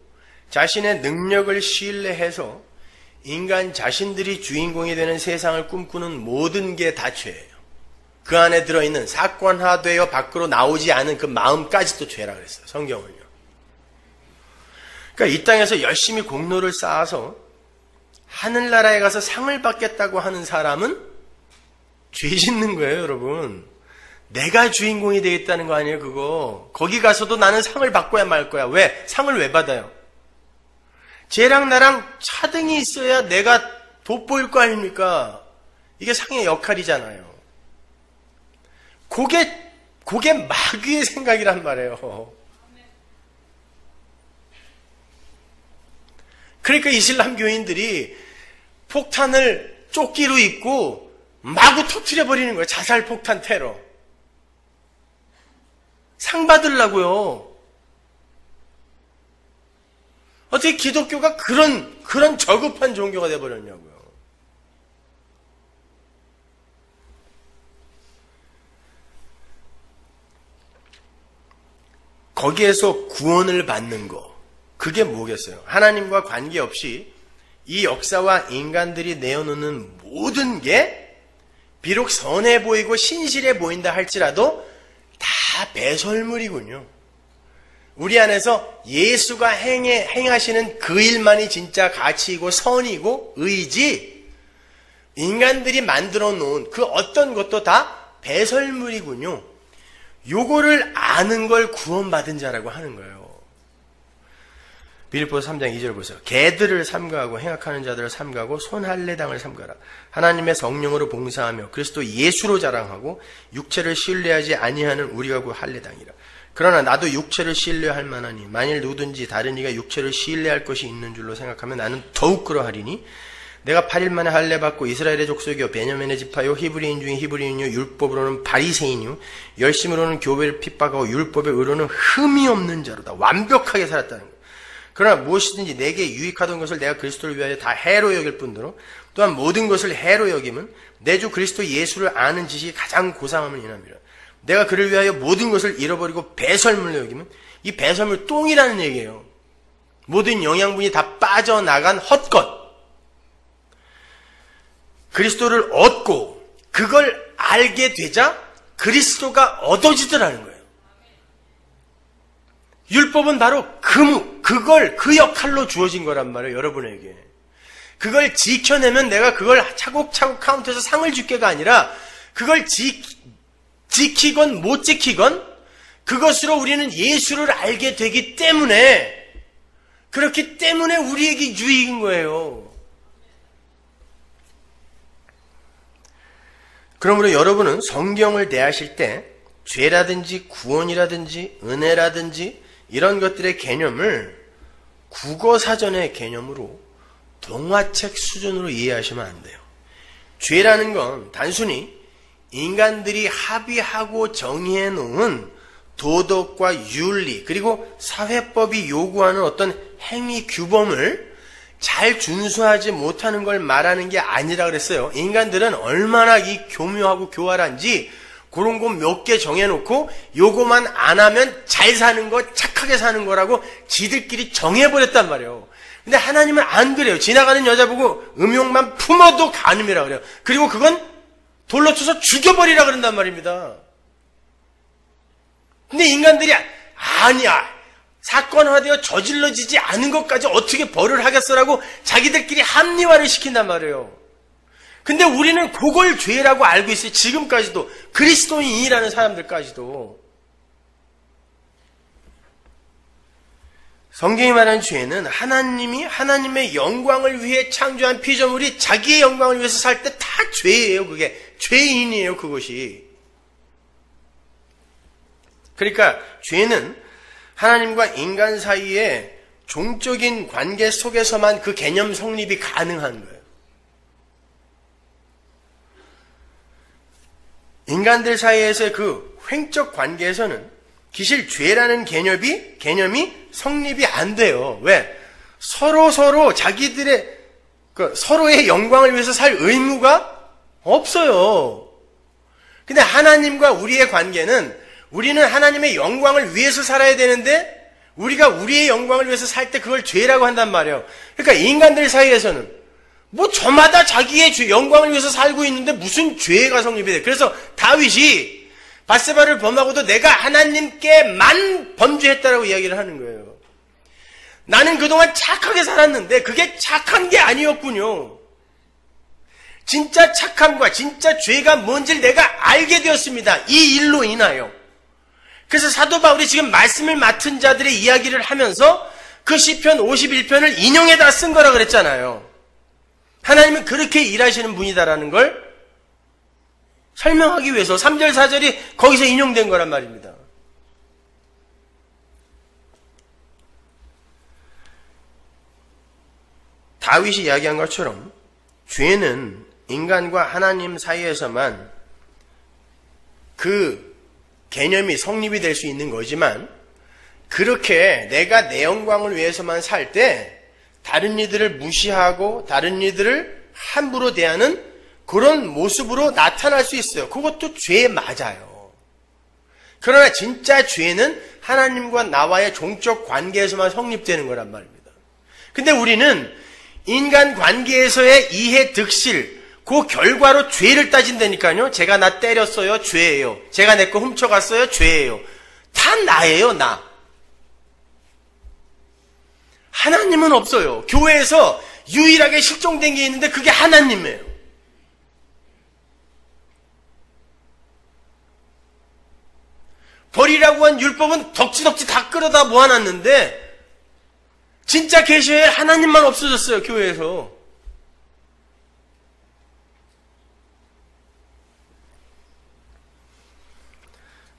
자신의 능력을 신뢰해서 인간 자신들이 주인공이 되는 세상을 꿈꾸는 모든 게 다 죄예요. 그 안에 들어있는 사건화되어 밖으로 나오지 않은 그 마음까지도 죄라 그랬어요. 성경은요. 그러니까 이 땅에서 열심히 공로를 쌓아서 하늘나라에 가서 상을 받겠다고 하는 사람은 죄 짓는 거예요, 여러분. 내가 주인공이 되겠다는 거 아니에요, 그거. 거기 가서도 나는 상을 받고야 말 거야. 왜? 상을 왜 받아요? 쟤랑 나랑 차등이 있어야 내가 돋보일 거 아닙니까? 이게 상의 역할이잖아요. 그게 마귀의 생각이란 말이에요. 그러니까 이슬람 교인들이 폭탄을 조끼로 입고 마구 터뜨려버리는 거예요. 자살 폭탄 테러. 상 받으려고요. 어떻게 기독교가 그런 저급한 종교가 돼버렸냐고요. 거기에서 구원을 받는 거, 그게 뭐겠어요? 하나님과 관계없이 이 역사와 인간들이 내어놓는 모든 게 비록 선해 보이고 신실해 보인다 할지라도 다 배설물이군요. 우리 안에서 예수가 행하시는 그 일만이 진짜 가치이고 선이고 의지, 인간들이 만들어 놓은 그 어떤 것도 다 배설물이군요. 요거를 아는 걸 구원받은 자라고 하는 거예요. 빌립보서 3장 2절 보세요. 개들을 삼가하고 행악하는 자들을 삼가하고 손할례당을 삼가라. 하나님의 성령으로 봉사하며 그리스도 예수로 자랑하고 육체를 신뢰하지 아니하는 우리가 그 할례당이라. 그러나 나도 육체를 신뢰할 만하니 만일 누구든지 다른 이가 육체를 신뢰할 것이 있는 줄로 생각하면 나는 더욱 그러하리니 내가 8일 만에 할례받고 이스라엘의 족속이요 베냐민의 지파요 히브리인 중에 히브리인이요 율법으로는 바리새인이요 열심으로는 교회를 핍박하고 율법의 의로는 흠이 없는 자로다. 완벽하게 살았다는 거예요. 그러나 무엇이든지 내게 유익하던 것을 내가 그리스도를 위하여 다 해로 여길 뿐더러 또한 모든 것을 해로 여김은 내 주 그리스도 예수를 아는 지식이 가장 고상함을 인함이라. 내가 그를 위하여 모든 것을 잃어버리고 배설물로 여기면 이 배설물 똥이라는 얘기예요. 모든 영양분이 다 빠져나간 헛것. 그리스도를 얻고 그걸 알게 되자 그리스도가 얻어지더라는 거예요. 율법은 바로 그 역할로 주어진 거란 말이에요, 여러분에게. 그걸 지켜내면 내가 그걸 차곡차곡 카운트해서 상을 줄게가 아니라 그걸 지키건 못 지키건 그것으로 우리는 예수를 알게 되기 때문에 그렇기 때문에 우리에게 유익인 거예요. 그러므로 여러분은 성경을 대하실 때 죄라든지 구원이라든지 은혜라든지 이런 것들의 개념을 국어사전의 개념으로 동화책 수준으로 이해하시면 안 돼요. 죄라는 건 단순히 인간들이 합의하고 정의해 놓은 도덕과 윤리 그리고 사회법이 요구하는 어떤 행위 규범을 잘 준수하지 못하는 걸 말하는 게 아니라 그랬어요. 인간들은 얼마나 이 교묘하고 교활한지 그런 거 몇 개 정해놓고 요거만 안 하면 잘 사는 거, 착하게 사는 거라고 지들끼리 정해버렸단 말이에요. 근데 하나님은 안 그래요. 지나가는 여자 보고 음욕만 품어도 간음이라 그래요. 그리고 그건 돌로 쳐서 죽여버리라 그런단 말입니다. 근데 인간들이 아니야. 사건화되어 저질러지지 않은 것까지 어떻게 벌을 하겠어라고 자기들끼리 합리화를 시킨단 말이에요. 근데 우리는 그걸 죄라고 알고 있어요. 지금까지도. 그리스도인이라는 사람들까지도. 성경이 말하는 죄는 하나님이 하나님의 영광을 위해 창조한 피조물이 자기의 영광을 위해서 살 때 다 죄예요. 그게 죄인이에요. 그것이. 그러니까 죄는 하나님과 인간 사이의 종적인 관계 속에서만 그 개념 성립이 가능한 거예요. 인간들 사이에서의 그 횡적 관계에서는 기실 죄라는 개념이 성립이 안 돼요. 왜? 서로 자기들의 서로의 영광을 위해서 살 의무가 없어요. 근데 하나님과 우리의 관계는 우리는 하나님의 영광을 위해서 살아야 되는데 우리가 우리의 영광을 위해서 살 때 그걸 죄라고 한단 말이에요. 그러니까 인간들 사이에서는 뭐 저마다 자기의 영광을 위해서 살고 있는데 무슨 죄가 성립이 돼. 그래서 다윗이 밧세바를 범하고도 내가 하나님께만 범죄했다라고 이야기를 하는 거예요. 나는 그동안 착하게 살았는데 그게 착한 게 아니었군요. 진짜 착함과 진짜 죄가 뭔지를 내가 알게 되었습니다. 이 일로 인하여. 그래서 사도 바울이 지금 말씀을 맡은 자들의 이야기를 하면서 그 시편 51편을 인용에다 쓴 거라 그랬잖아요. 하나님은 그렇게 일하시는 분이다라는 걸 설명하기 위해서 3절 4절이 거기서 인용된 거란 말입니다. 다윗이 이야기한 것처럼 죄는 인간과 하나님 사이에서만 그 개념이 성립이 될 수 있는 거지만 그렇게 내가 내 영광을 위해서만 살 때 다른 이들을 무시하고 다른 이들을 함부로 대하는 그런 모습으로 나타날 수 있어요. 그것도 죄 맞아요. 그러나 진짜 죄는 하나님과 나와의 종적 관계에서만 성립되는 거란 말입니다. 근데 우리는 인간 관계에서의 이해 득실, 그 결과로 죄를 따진다니까요. 제가 나 때렸어요. 죄예요. 제가 내 거 훔쳐갔어요. 죄예요. 다 나예요. 나. 하나님은 없어요. 교회에서 유일하게 실종된 게 있는데 그게 하나님이에요. 버리라고 한 율법은 덕지덕지 다 끌어다 모아놨는데 진짜 계셔야 하나님만 없어졌어요. 교회에서.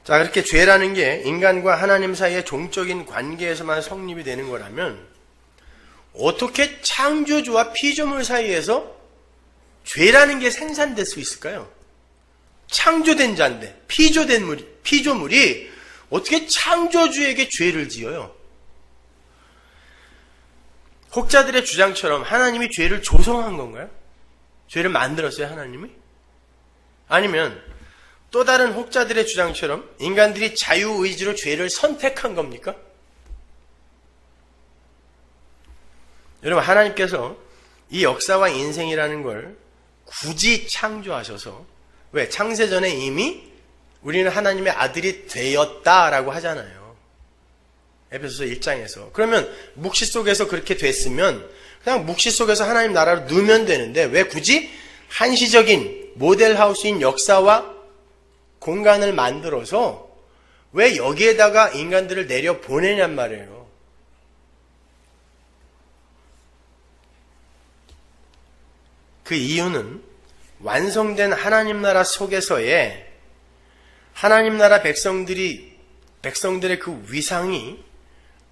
자, 그렇게 죄라는 게 인간과 하나님 사이의 종적인 관계에서만 성립이 되는 거라면 어떻게 창조주와 피조물 사이에서 죄라는 게 생산될 수 있을까요? 창조된 자인데 피조물이 어떻게 창조주에게 죄를 지어요? 혹자들의 주장처럼 하나님이 죄를 조성한 건가요? 죄를 만들었어요, 하나님이? 아니면 또 다른 혹자들의 주장처럼 인간들이 자유의지로 죄를 선택한 겁니까? 여러분, 하나님께서 이 역사와 인생이라는 걸 굳이 창조하셔서, 왜? 창세전에 이미 우리는 하나님의 아들이 되었다라고 하잖아요. 에베소서 1장에서. 그러면 묵시 속에서 그렇게 됐으면 그냥 묵시 속에서 하나님 나라로 넣으면 되는데 왜 굳이 한시적인 모델하우스인 역사와 공간을 만들어서 왜 여기에다가 인간들을 내려 보내냔 말이에요. 그 이유는 완성된 하나님 나라 속에서의 하나님 나라 백성들의 그 위상이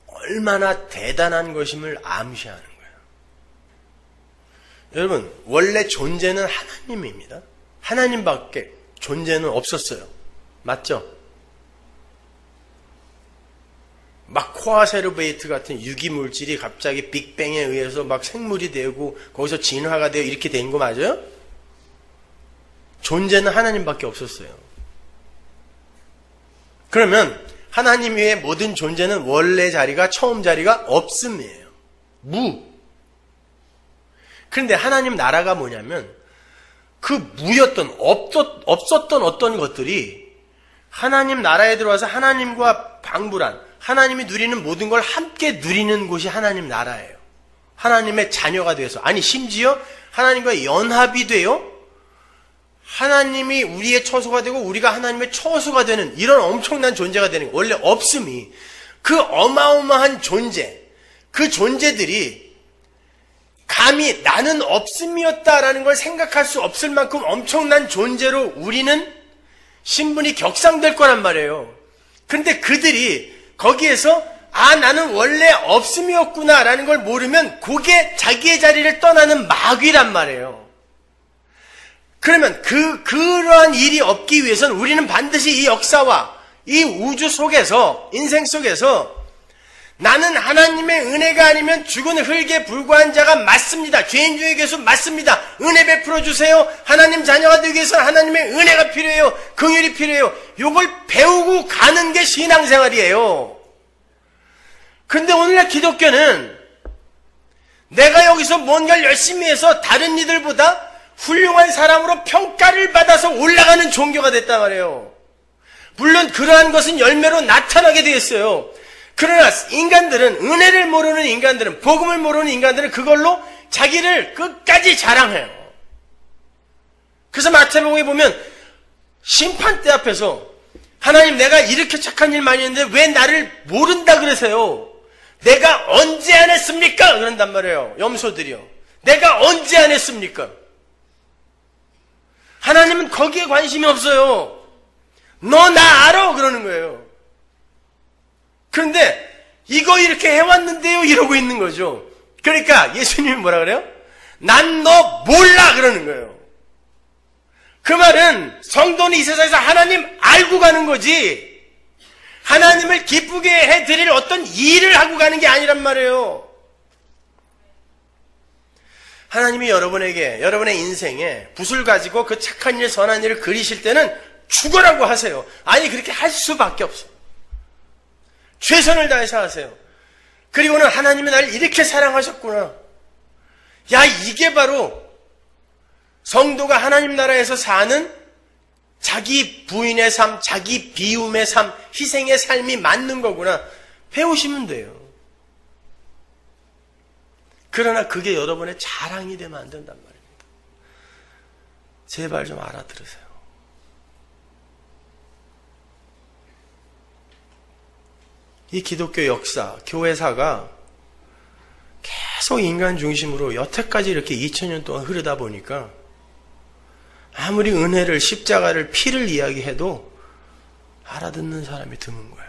얼마나 대단한 것임을 암시하는 거예요. 여러분, 원래 존재는 하나님입니다. 하나님밖에 존재는 없었어요. 맞죠? 막 코아세르베이트 같은 유기물질이 갑자기 빅뱅에 의해서 막 생물이 되고 거기서 진화가 되어 이렇게 된 거 맞아요? 존재는 하나님밖에 없었어요. 그러면 하나님 외에 모든 존재는 원래 자리가 처음 자리가 없음이에요. 무. 그런데 하나님 나라가 뭐냐면 그 무였던 없었던 어떤 것들이 하나님 나라에 들어와서 하나님과 방불한 하나님이 누리는 모든 걸 함께 누리는 곳이 하나님 나라예요. 하나님의 자녀가 돼서 아니 심지어 하나님과 연합이 돼요. 하나님이 우리의 처소가 되고 우리가 하나님의 처소가 되는 이런 엄청난 존재가 되는 거예요. 원래 없음이 그 어마어마한 존재 그 존재들이 감히 나는 없음이었다라는 걸 생각할 수 없을 만큼 엄청난 존재로 우리는 신분이 격상될 거란 말이에요. 그런데 그들이 거기에서 나는 원래 없음이었구나라는 걸 모르면 그게 자기의 자리를 떠나는 마귀란 말이에요. 그러면 그러한 일이 없기 위해서는 우리는 반드시 이 역사와 이 우주 속에서 인생 속에서 나는 하나님의 은혜가 아니면 죽은 흙에 불과한 자가 맞습니다. 죄인 중에 계속 맞습니다. 은혜 베풀어 주세요. 하나님 자녀가 되기 위해서 하나님의 은혜가 필요해요. 긍휼이 필요해요. 이걸 배우고 가는 게 신앙생활이에요. 근데 오늘날 기독교는 내가 여기서 뭔가를 열심히 해서 다른 이들보다 훌륭한 사람으로 평가를 받아서 올라가는 종교가 됐단 말이에요. 물론 그러한 것은 열매로 나타나게 되었어요. 그러나 인간들은 은혜를 모르는 인간들은 복음을 모르는 인간들은 그걸로 자기를 끝까지 자랑해요. 그래서 마태복음에 보면 심판대 앞에서 하나님 내가 이렇게 착한 일 많이 했는데 왜 나를 모른다 그러세요? 내가 언제 안 했습니까? 그런단 말이에요. 염소들이요. 내가 언제 안 했습니까? 하나님은 거기에 관심이 없어요. 너 나 알아? 그러는 거예요. 그런데 이거 이렇게 해왔는데요 이러고 있는 거죠. 그러니까 예수님이 뭐라 그래요? 난 너 몰라 그러는 거예요. 그 말은 성도는 이 세상에서 하나님 알고 가는 거지 하나님을 기쁘게 해드릴 어떤 일을 하고 가는 게 아니란 말이에요. 하나님이 여러분에게 여러분의 인생에 붓을 가지고 그 착한 일 선한 일을 그리실 때는 죽으라고 하세요. 아니 그렇게 할 수밖에 없어요. 최선을 다해서 하세요. 그리고는 하나님이 나를 이렇게 사랑하셨구나. 야 이게 바로 성도가 하나님 나라에서 사는 자기 부인의 삶, 자기 비움의 삶, 희생의 삶이 맞는 거구나. 배우시면 돼요. 그러나 그게 여러분의 자랑이 되면 안 된단 말입니다. 제발 좀 알아들으세요. 이 기독교 역사, 교회사가 계속 인간 중심으로 여태까지 이렇게 2000년 동안 흐르다 보니까 아무리 은혜를, 십자가를, 피를 이야기해도 알아듣는 사람이 드문 거예요.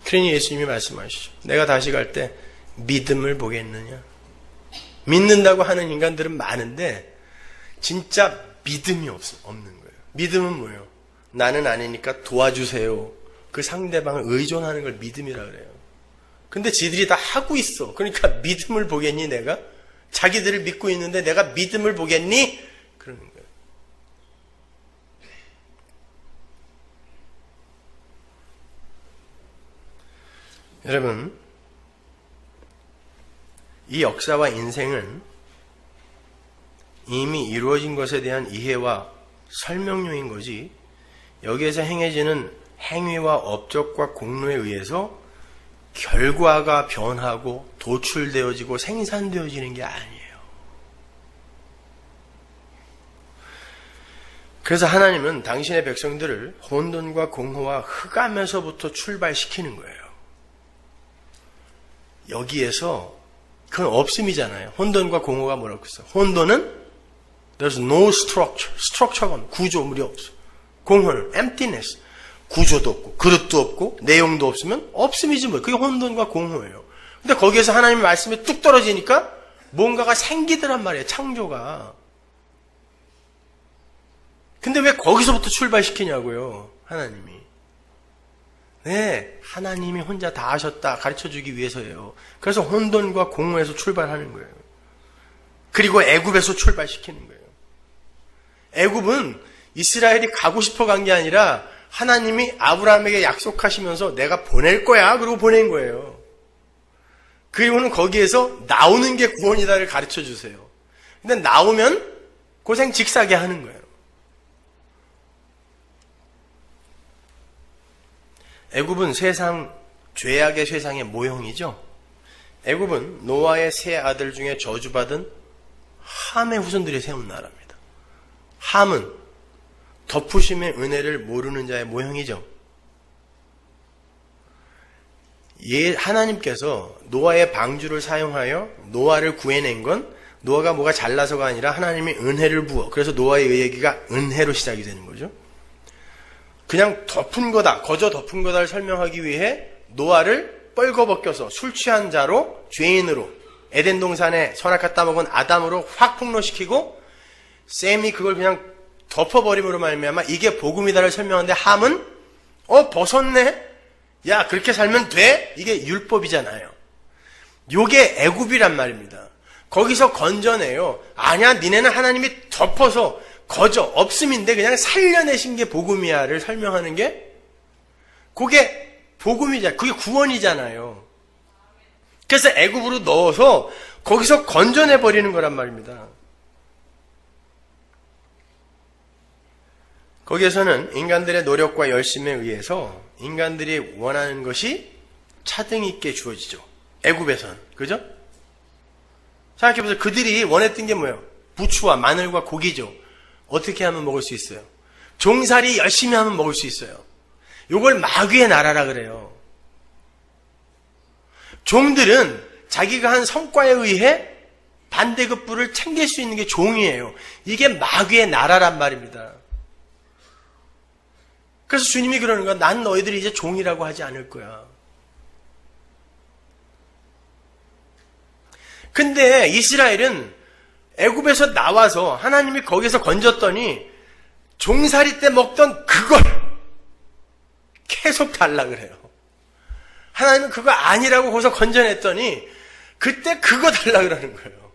그러니 예수님이 말씀하시죠. 내가 다시 갈 때 믿음을 보겠느냐? 믿는다고 하는 인간들은 많은데 진짜 믿음이 없는 거예요. 믿음은 뭐예요? 나는 아니니까 도와주세요. 그 상대방을 의존하는 걸 믿음이라 그래요. 근데 지들이 다 하고 있어. 그러니까 믿음을 보겠니 내가? 자기들을 믿고 있는데 내가 믿음을 보겠니? 그러는 거예요. 여러분, 이 역사와 인생은 이미 이루어진 것에 대한 이해와 설명용인 거지 여기에서 행해지는 행위와 업적과 공로에 의해서 결과가 변하고 도출되어지고 생산되어지는 게 아니에요. 그래서 하나님은 당신의 백성들을 혼돈과 공허와 흑암에서부터 출발시키는 거예요. 여기에서 그건 없음이잖아요. 혼돈과 공허가 뭐라고 했어요? 혼돈은 there's no structure. structure가 구조물이 없어. 공허는 emptiness. 구조도 없고 그릇도 없고 내용도 없으면 없음이지 뭐. 그게 혼돈과 공허예요. 근데 거기에서 하나님의 말씀이 뚝 떨어지니까 뭔가가 생기더란 말이에요. 창조가. 근데 왜 거기서부터 출발시키냐고요. 하나님이. 네, 하나님이 혼자 다 하셨다 가르쳐주기 위해서예요. 그래서 혼돈과 공허에서 출발하는 거예요. 그리고 애굽에서 출발시키는 거예요. 애굽은 이스라엘이 가고 싶어 간 게 아니라 하나님이 아브라함에게 약속하시면서 내가 보낼 거야. 그리고 보낸 거예요. 그리고는 거기에서 나오는 게 구원이다를 가르쳐 주세요. 근데 나오면 고생 직사게 하는 거예요. 애굽은 죄악의 세상의 모형이죠. 애굽은 노아의 세 아들 중에 저주받은 함의 후손들이 세운 나라입니다. 함은 덮으심의 은혜를 모르는 자의 모형이죠. 하나님께서 노아의 방주를 사용하여 노아를 구해낸 건 노아가 뭐가 잘나서가 아니라 하나님이 은혜를 부어. 그래서 노아의 얘기가 은혜로 시작이 되는 거죠. 그냥 덮은 거다, 거저 덮은 거다를 설명하기 위해 노아를 뻘거벗겨서 술 취한 자로, 죄인으로, 에덴 동산에 선악과 따먹은 아담으로 확 폭로시키고 셈이 그걸 그냥 덮어버림으로 말미암아 이게 복음이다를 설명하는데 함은 벗었네? 야, 그렇게 살면 돼? 이게 율법이잖아요. 요게 애굽이란 말입니다. 거기서 건져내요. 아니야, 니네는 하나님이 덮어서 거저 없음인데 그냥 살려내신 게 복음이야를 설명하는 게 그게 복음이잖아요. 그게 구원이잖아요. 그래서 애굽으로 넣어서 거기서 건져내버리는 거란 말입니다. 거기에서는 인간들의 노력과 열심에 의해서 인간들이 원하는 것이 차등 있게 주어지죠. 애굽에선. 그죠? 생각해보세요. 그들이 원했던 게 뭐예요? 부추와 마늘과 고기죠. 어떻게 하면 먹을 수 있어요? 종살이 열심히 하면 먹을 수 있어요. 요걸 마귀의 나라라 그래요. 종들은 자기가 한 성과에 의해 반대급부를 챙길 수 있는 게 종이에요. 이게 마귀의 나라란 말입니다. 그래서 주님이 그러는 거야. 난 너희들이 이제 종이라고 하지 않을 거야. 근데 이스라엘은 애굽에서 나와서 하나님이 거기서 건졌더니 종살이 때 먹던 그걸 계속 달라 그래요. 하나님은 그거 아니라고 거기서 건져냈더니 그때 그거 달라 그러는 거예요.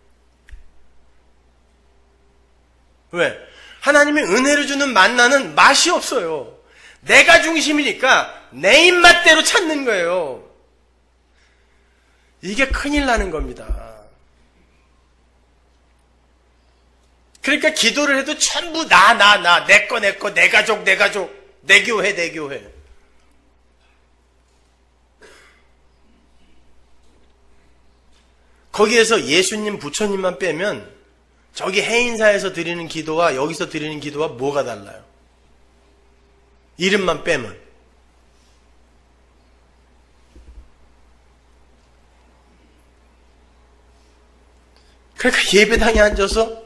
왜? 하나님이 은혜를 주는 만나는 맛이 없어요. 내가 중심이니까 내 입맛대로 찾는 거예요. 이게 큰일 나는 겁니다. 그러니까 기도를 해도 전부 내 거, 내 가족, 내 교회. 거기에서 예수님, 부처님만 빼면 저기 해인사에서 드리는 기도와 여기서 드리는 기도와 뭐가 달라요? 이름만 빼면. 그러니까 예배당에 앉아서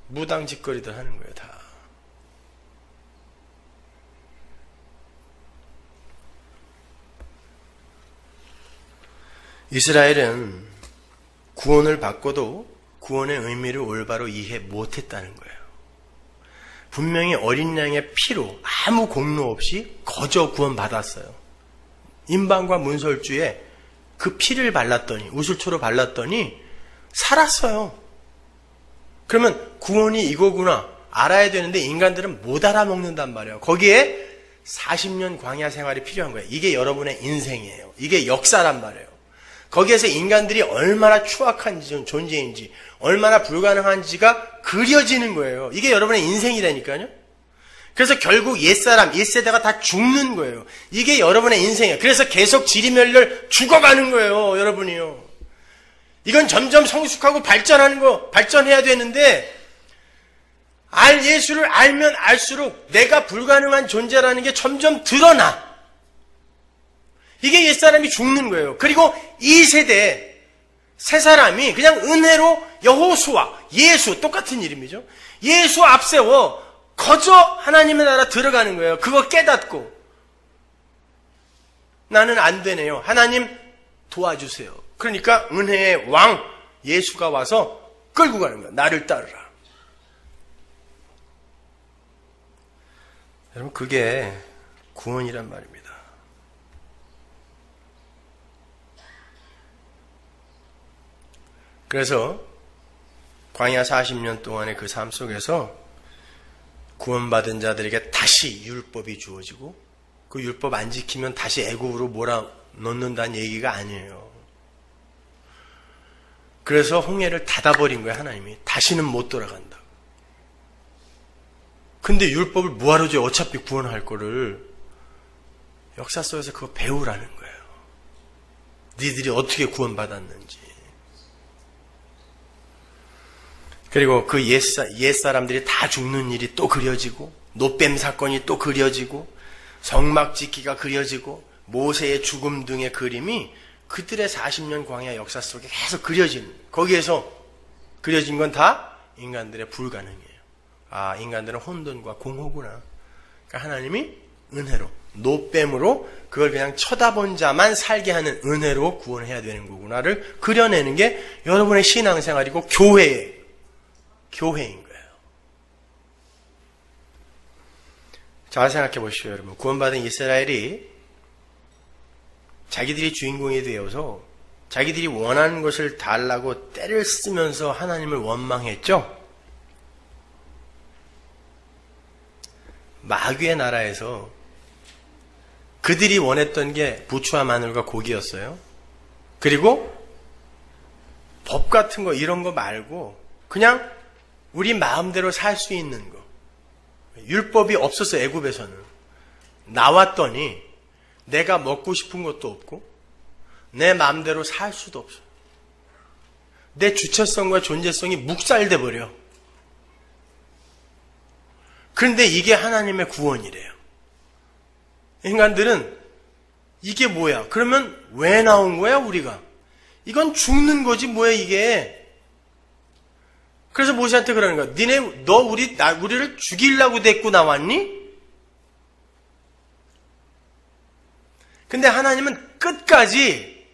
무당 짓거리들 하는 거예요, 다. 이스라엘은 구원을 받고도 구원의 의미를 올바로 이해 못했다는 거예요. 분명히 어린 양의 피로 아무 공로 없이 거저 구원받았어요. 임방과 문설주에 그 피를 발랐더니, 우슬초로 발랐더니 살았어요. 그러면 구원이 이거구나 알아야 되는데 인간들은 못 알아먹는단 말이에요. 거기에 40년 광야 생활이 필요한 거예요. 이게 여러분의 인생이에요. 이게 역사란 말이에요. 거기에서 인간들이 얼마나 추악한 존재인지, 얼마나 불가능한지가 그려지는 거예요. 이게 여러분의 인생이라니까요. 그래서 결국 옛사람, 옛세대가 다 죽는 거예요. 이게 여러분의 인생이에요. 그래서 계속 지리멸렬 죽어가는 거예요, 여러분이요. 이건 점점 성숙하고 발전해야 되는데, 예수를 알면 알수록 내가 불가능한 존재라는 게 점점 드러나. 이게 옛사람이 죽는 거예요. 그리고 이 세대, 새 사람이 그냥 은혜로 여호수아, 예수, 똑같은 이름이죠. 예수 앞세워 거저 하나님의 나라 들어가는 거예요. 그거 깨닫고. 나는 안 되네요. 하나님 도와주세요. 그러니까 은혜의 왕 예수가 와서 끌고 가는 거야. 나를 따르라. 여러분, 그게 구원이란 말입니다. 그래서 광야 40년 동안의 그 삶 속에서 구원받은 자들에게 다시 율법이 주어지고 그 율법 안 지키면 다시 애굽으로 몰아넣는다는 얘기가 아니에요. 그래서 홍해를 닫아버린 거예요, 하나님이. 다시는 못 돌아간다. 근데 율법을 뭐하러 줘요? 어차피 구원할 거를. 역사 속에서 그거 배우라는 거예요. 니들이 어떻게 구원받았는지. 그리고 그 옛사람들이 다 죽는 일이 또 그려지고, 노뱀 사건이 또 그려지고, 성막 짓기가 그려지고, 모세의 죽음 등의 그림이 그들의 40년 광야 역사 속에 계속 그려진, 거기에서 그려진 건 다 인간들의 불가능이에요. 아, 인간들은 혼돈과 공허구나. 그러니까 하나님이 은혜로, 노뱀으로 그걸 그냥 쳐다본 자만 살게 하는 은혜로 구원해야 되는 거구나를 그려내는 게 여러분의 신앙생활이고 교회인 거예요. 잘 생각해 보시죠, 여러분. 구원받은 이스라엘이 자기들이 주인공이 되어서 자기들이 원하는 것을 달라고 때를 쓰면서 하나님을 원망했죠? 마귀의 나라에서 그들이 원했던 게 부추와 마늘과 고기였어요. 그리고 법 같은 거 이런 거 말고 그냥 우리 마음대로 살 수 있는 거. 율법이 없었어, 애굽에서는. 나왔더니 내가 먹고 싶은 것도 없고 내 마음대로 살 수도 없어. 내 주체성과 존재성이 묵살돼 버려. 그런데 이게 하나님의 구원이래요. 인간들은 이게 뭐야? 그러면 왜 나온 거야, 우리가? 이건 죽는 거지, 뭐야, 이게? 그래서 모세한테 그러는 거야. 너 우리를 죽이려고 데리고 나왔니? 근데 하나님은 끝까지,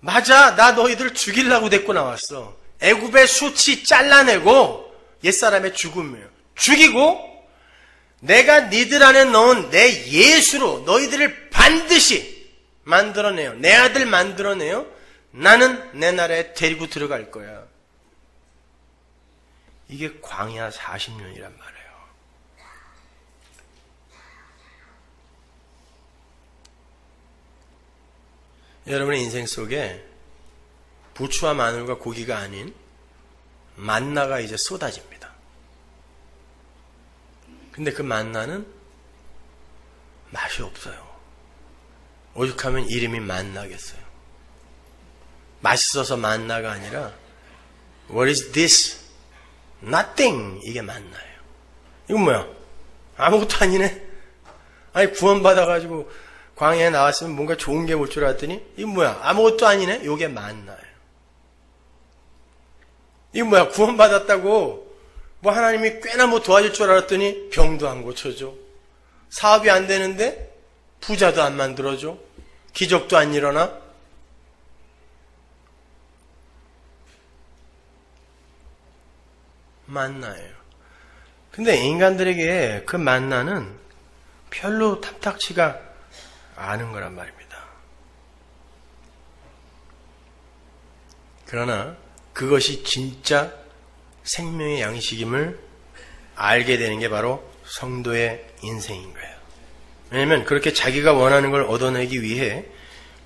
맞아, 나 너희들 죽이려고 데리고 나왔어. 애굽의 수치 잘라내고 옛사람의 죽음이에요. 죽이고 내가 니들 안에 넣은 내 예수로 너희들을 반드시 만들어내요. 내 아들 만들어내요. 나는 내 나라에 데리고 들어갈 거야. 이게 광야 40년이란 말이에요. 여러분의 인생 속에 부추와 마늘과 고기가 아닌 만나가 이제 쏟아집니다. 근데 그 만나는 맛이 없어요. 오죽하면 이름이 만나겠어요. 맛있어서 만나가 아니라 What is this? Nothing. 이게 만나예요. 이건 뭐야? 아무것도 아니네. 아니 구원받아가지고 광야에 나왔으면 뭔가 좋은 게 올 줄 알았더니 이건 뭐야? 아무것도 아니네. 이게 만나예요. 이건 뭐야? 구원받았다고 뭐 하나님이 꽤나 뭐 도와줄 줄 알았더니 병도 안 고쳐줘. 사업이 안 되는데 부자도 안 만들어줘. 기적도 안 일어나. 만나예요. 근데 인간들에게 그 만나는 별로 탐탁치가 않은 거란 말입니다. 그러나 그것이 진짜 생명의 양식임을 알게 되는 게 바로 성도의 인생인 거예요. 왜냐하면 그렇게 자기가 원하는 걸 얻어내기 위해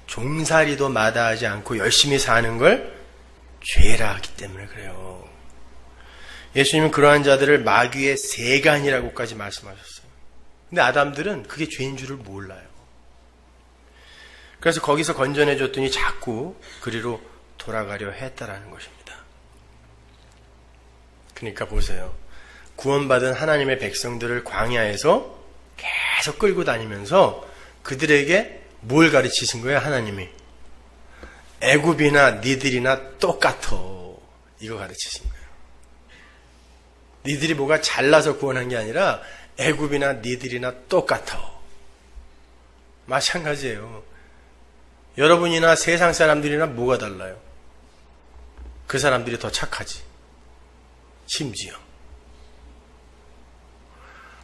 종살이도 마다하지 않고 열심히 사는 걸 죄라 하기 때문에 그래요. 예수님은 그러한 자들을 마귀의 세간이라고까지 말씀하셨어요. 근데 아담들은 그게 죄인 줄을 몰라요. 그래서 거기서 건져내줬더니 자꾸 그리로 돌아가려 했다라는 것입니다. 그러니까 보세요. 구원받은 하나님의 백성들을 광야에서 계속 끌고 다니면서 그들에게 뭘 가르치신 거예요, 하나님이? 애굽이나 니들이나 똑같아. 이거 가르치신 거예요. 니들이 뭐가 잘나서 구원한 게 아니라 애굽이나 니들이나 똑같아. 마찬가지예요. 여러분이나 세상 사람들이나 뭐가 달라요? 그 사람들이 더 착하지. 심지어.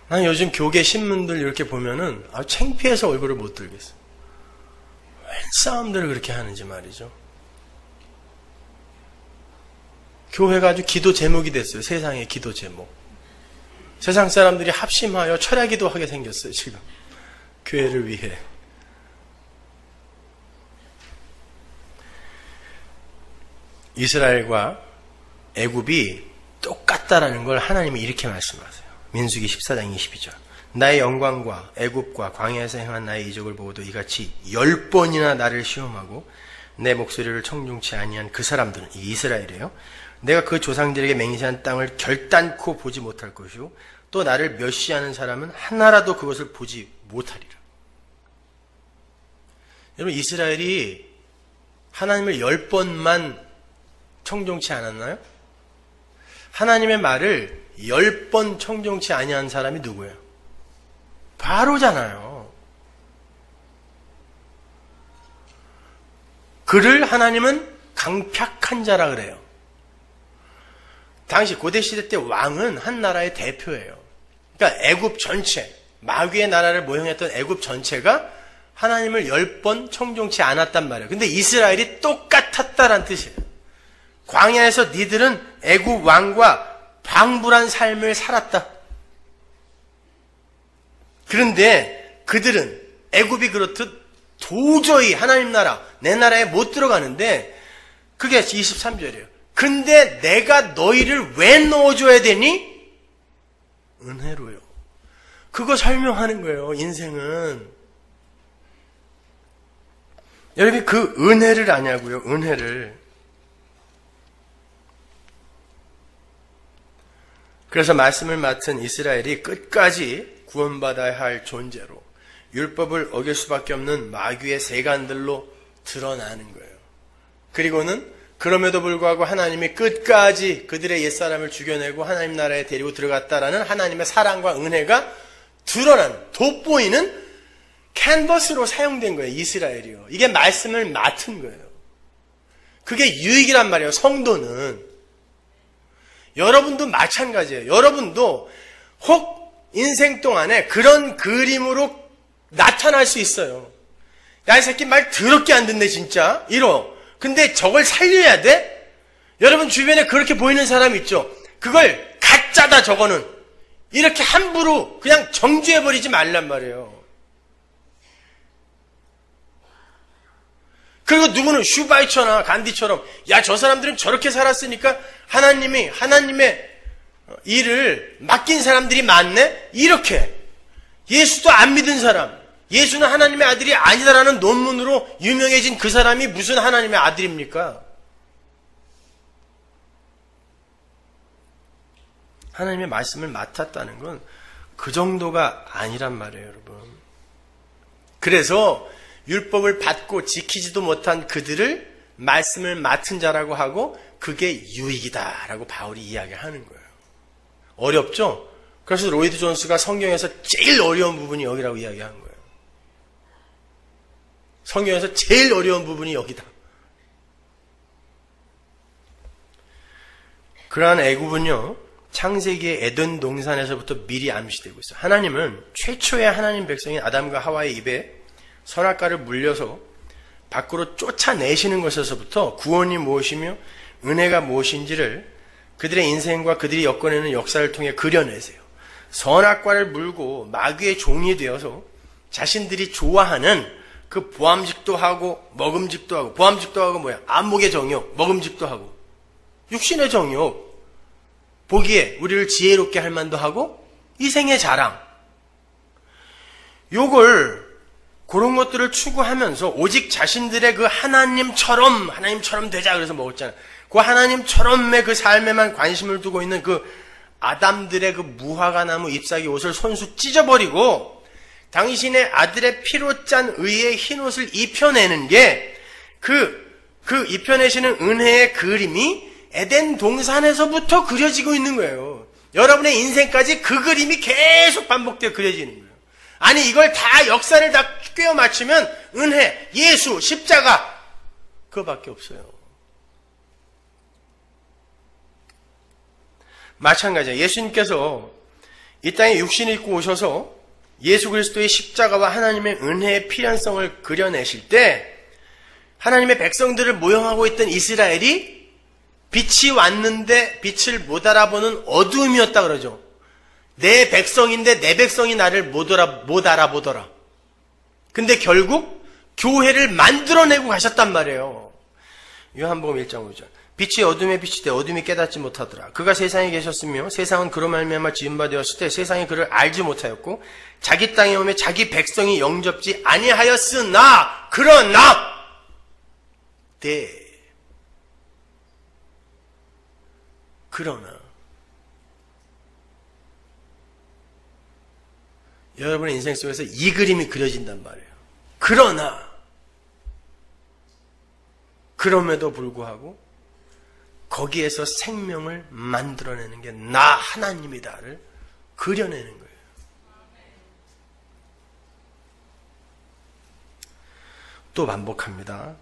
난 요즘 교계 신문들 이렇게 보면은 창피해서 얼굴을 못 들겠어. 웬 싸움들을 그렇게 하는지 말이죠. 교회가 아주 기도 제목이 됐어요. 세상의 기도 제목. 세상 사람들이 합심하여 철야기도 하게 생겼어요. 지금 교회를 위해. 이스라엘과 애굽이 똑같다라는 걸 하나님이 이렇게 말씀하세요. 민수기 14장 22절. 나의 영광과 애굽과 광야에서 행한 나의 이적을 보고도 이같이 10번이나 나를 시험하고 내 목소리를 청중치 아니한 그 사람들은, 이 이스라엘이에요. 내가 그 조상들에게 맹세한 땅을 결단코 보지 못할 것이요 또 나를 멸시하는 사람은 하나라도 그것을 보지 못하리라. 여러분, 이스라엘이 하나님을 10번만 청종치 않았나요? 하나님의 말을 10번 청종치 아니한 사람이 누구예요? 바로잖아요. 그를 하나님은 강팍한 자라 그래요. 당시 고대시대 때 왕은 한 나라의 대표예요. 그러니까 애굽 전체, 마귀의 나라를 모형했던 애굽 전체가 하나님을 10번 청종치 않았단 말이에요. 근데 이스라엘이 똑같았다란 뜻이에요. 광야에서 니들은 애굽 왕과 방불한 삶을 살았다. 그런데 그들은 애굽이 그렇듯 도저히 하나님 나라, 내 나라에 못 들어가는데, 그게 23절이에요. 근데 내가 너희를 왜 넣어줘야 되니? 은혜로요. 그거 설명하는 거예요, 인생은. 여러분이 그 은혜를 아냐고요, 은혜를. 그래서 말씀을 맡은 이스라엘이 끝까지 구원받아야 할 존재로 율법을 어길 수밖에 없는 마귀의 세간들로 드러나는 거예요. 그리고는 그럼에도 불구하고 하나님이 끝까지 그들의 옛사람을 죽여내고 하나님 나라에 데리고 들어갔다라는 하나님의 사랑과 은혜가 드러난, 돋보이는 캔버스로 사용된 거예요. 이스라엘이요. 이게 말씀을 맡은 거예요. 그게 유익이란 말이에요. 성도는. 여러분도 마찬가지예요. 여러분도 혹 인생 동안에 그런 그림으로 나타날 수 있어요. 야, 이 새끼 말 더럽게 안 듣네 진짜. 이러. 근데 저걸 살려야 돼? 여러분 주변에 그렇게 보이는 사람 있죠? 그걸 가짜다 저거는. 이렇게 함부로 그냥 정죄해버리지 말란 말이에요. 그리고 누구는 슈바이처나 간디처럼 야, 저 사람들은 저렇게 살았으니까 하나님의 일을 맡긴 사람들이 많네? 이렇게. 예수도 안 믿은 사람, 예수는 하나님의 아들이 아니다라는 논문으로 유명해진 그 사람이 무슨 하나님의 아들입니까? 하나님의 말씀을 맡았다는 건 그 정도가 아니란 말이에요, 여러분. 그래서 율법을 받고 지키지도 못한 그들을 말씀을 맡은 자라고 하고 그게 유익이다라고 바울이 이야기하는 거예요. 어렵죠? 그래서 로이드 존스가 성경에서 제일 어려운 부분이 여기라고 이야기한 거예요. 성경에서 제일 어려운 부분이 여기다. 그러한 애굽은요, 창세기의 에덴 동산에서부터 미리 암시되고 있어요. 하나님은 최초의 하나님 백성인 아담과 하와의 입에 선악과를 물려서 밖으로 쫓아내시는 것에서부터 구원이 무엇이며 은혜가 무엇인지를 그들의 인생과 그들이 엮어내는 역사를 통해 그려내세요. 선악과를 물고 마귀의 종이 되어서 자신들이 좋아하는 그 보암직도 하고 먹음직도 하고, 보암직도 하고 뭐야? 안목의 정욕, 먹음직도 하고, 육신의 정욕, 보기에 우리를 지혜롭게 할 만도 하고, 이생의 자랑, 요걸 그런 것들을 추구하면서 오직 자신들의 그 하나님처럼 되자 그래서 먹었잖아요. 그 하나님처럼의 그 삶에만 관심을 두고 있는 그 아담들의 그 무화과 나무 잎사귀 옷을 손수 찢어버리고 당신의 아들의 피로 짠 의의 흰 옷을 입혀내는 게 그 입혀내시는 은혜의 그림이 에덴 동산에서부터 그려지고 있는 거예요. 여러분의 인생까지 그 그림이 계속 반복되어 그려지는 거예요. 아니 이걸 다 역사를 다 꿰어 맞추면 은혜, 예수, 십자가 그거밖에 없어요. 마찬가지예요. 예수님께서 이 땅에 육신을 입고 오셔서 예수 그리스도의 십자가와 하나님의 은혜의 필연성을 그려내실 때 하나님의 백성들을 모형하고 있던 이스라엘이 빛이 왔는데 빛을 못 알아보는 어두움이었다 그러죠. 내 백성인데 내 백성이 나를 못 알아보더라. 근데 결국 교회를 만들어내고 가셨단 말이에요. 요한복음 1장 5절. 빛이 어둠에 비치되 어둠이 깨닫지 못하더라. 그가 세상에 계셨으며 세상은 그로 말미암아 지은 바 되었을 때 세상이 그를 알지 못하였고 자기 땅에 오매 자기 백성이 영접지 아니하였으나 그러나 여러분의 인생 속에서 이 그림이 그려진단 말이에요. 그럼에도 불구하고 거기에서 생명을 만들어내는 게 나 하나님이다를 그려내는 거예요. 또 반복합니다.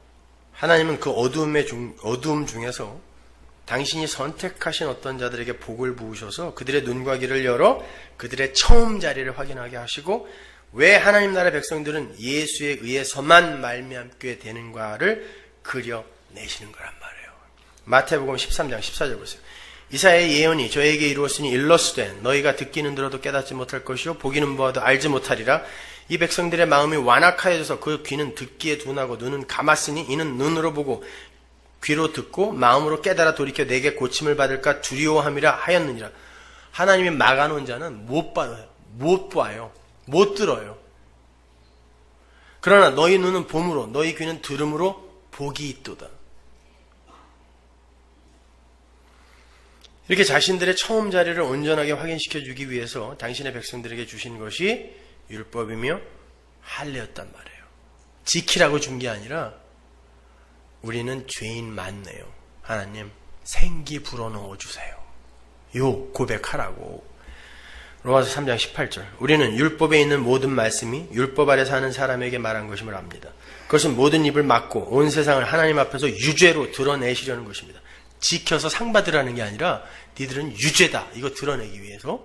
하나님은 그 어두움 중에서 당신이 선택하신 어떤 자들에게 복을 부으셔서 그들의 눈과 귀를 열어 그들의 처음 자리를 확인하게 하시고 왜 하나님 나라 백성들은 예수에 의해서만 말미암게 되는가를 그려내시는 거란 말이에요. 마태복음 13장 14절 보세요. 이사야의 예언이 저에게 이루었으니 일러스되 너희가 듣기는 들어도 깨닫지 못할 것이요 보기는 보아도 알지 못하리라. 이 백성들의 마음이 완악하여져서 그 귀는 듣기에 둔하고 눈은 감았으니 이는 눈으로 보고 귀로 듣고 마음으로 깨달아 돌이켜 내게 고침을 받을까 두려워함이라 하였느니라. 하나님이 막아놓은 자는 못 봐요. 못 들어요. 그러나 너희 눈은 봄으로 너희 귀는 들음으로 복이 있도다. 이렇게 자신들의 처음 자리를 온전하게 확인시켜주기 위해서 당신의 백성들에게 주신 것이 율법이며 할례였단 말이에요. 지키라고 준 게 아니라 우리는 죄인 많네요. 하나님 생기 불어넣어 주세요. 요 고백하라고. 로마서 3장 18절. 우리는 율법에 있는 모든 말씀이 율법 아래 사는 사람에게 말한 것임을 압니다. 그것은 모든 입을 막고 온 세상을 하나님 앞에서 유죄로 드러내시려는 것입니다. 지켜서 상 받으라는 게 아니라 니들은 유죄다. 이거 드러내기 위해서.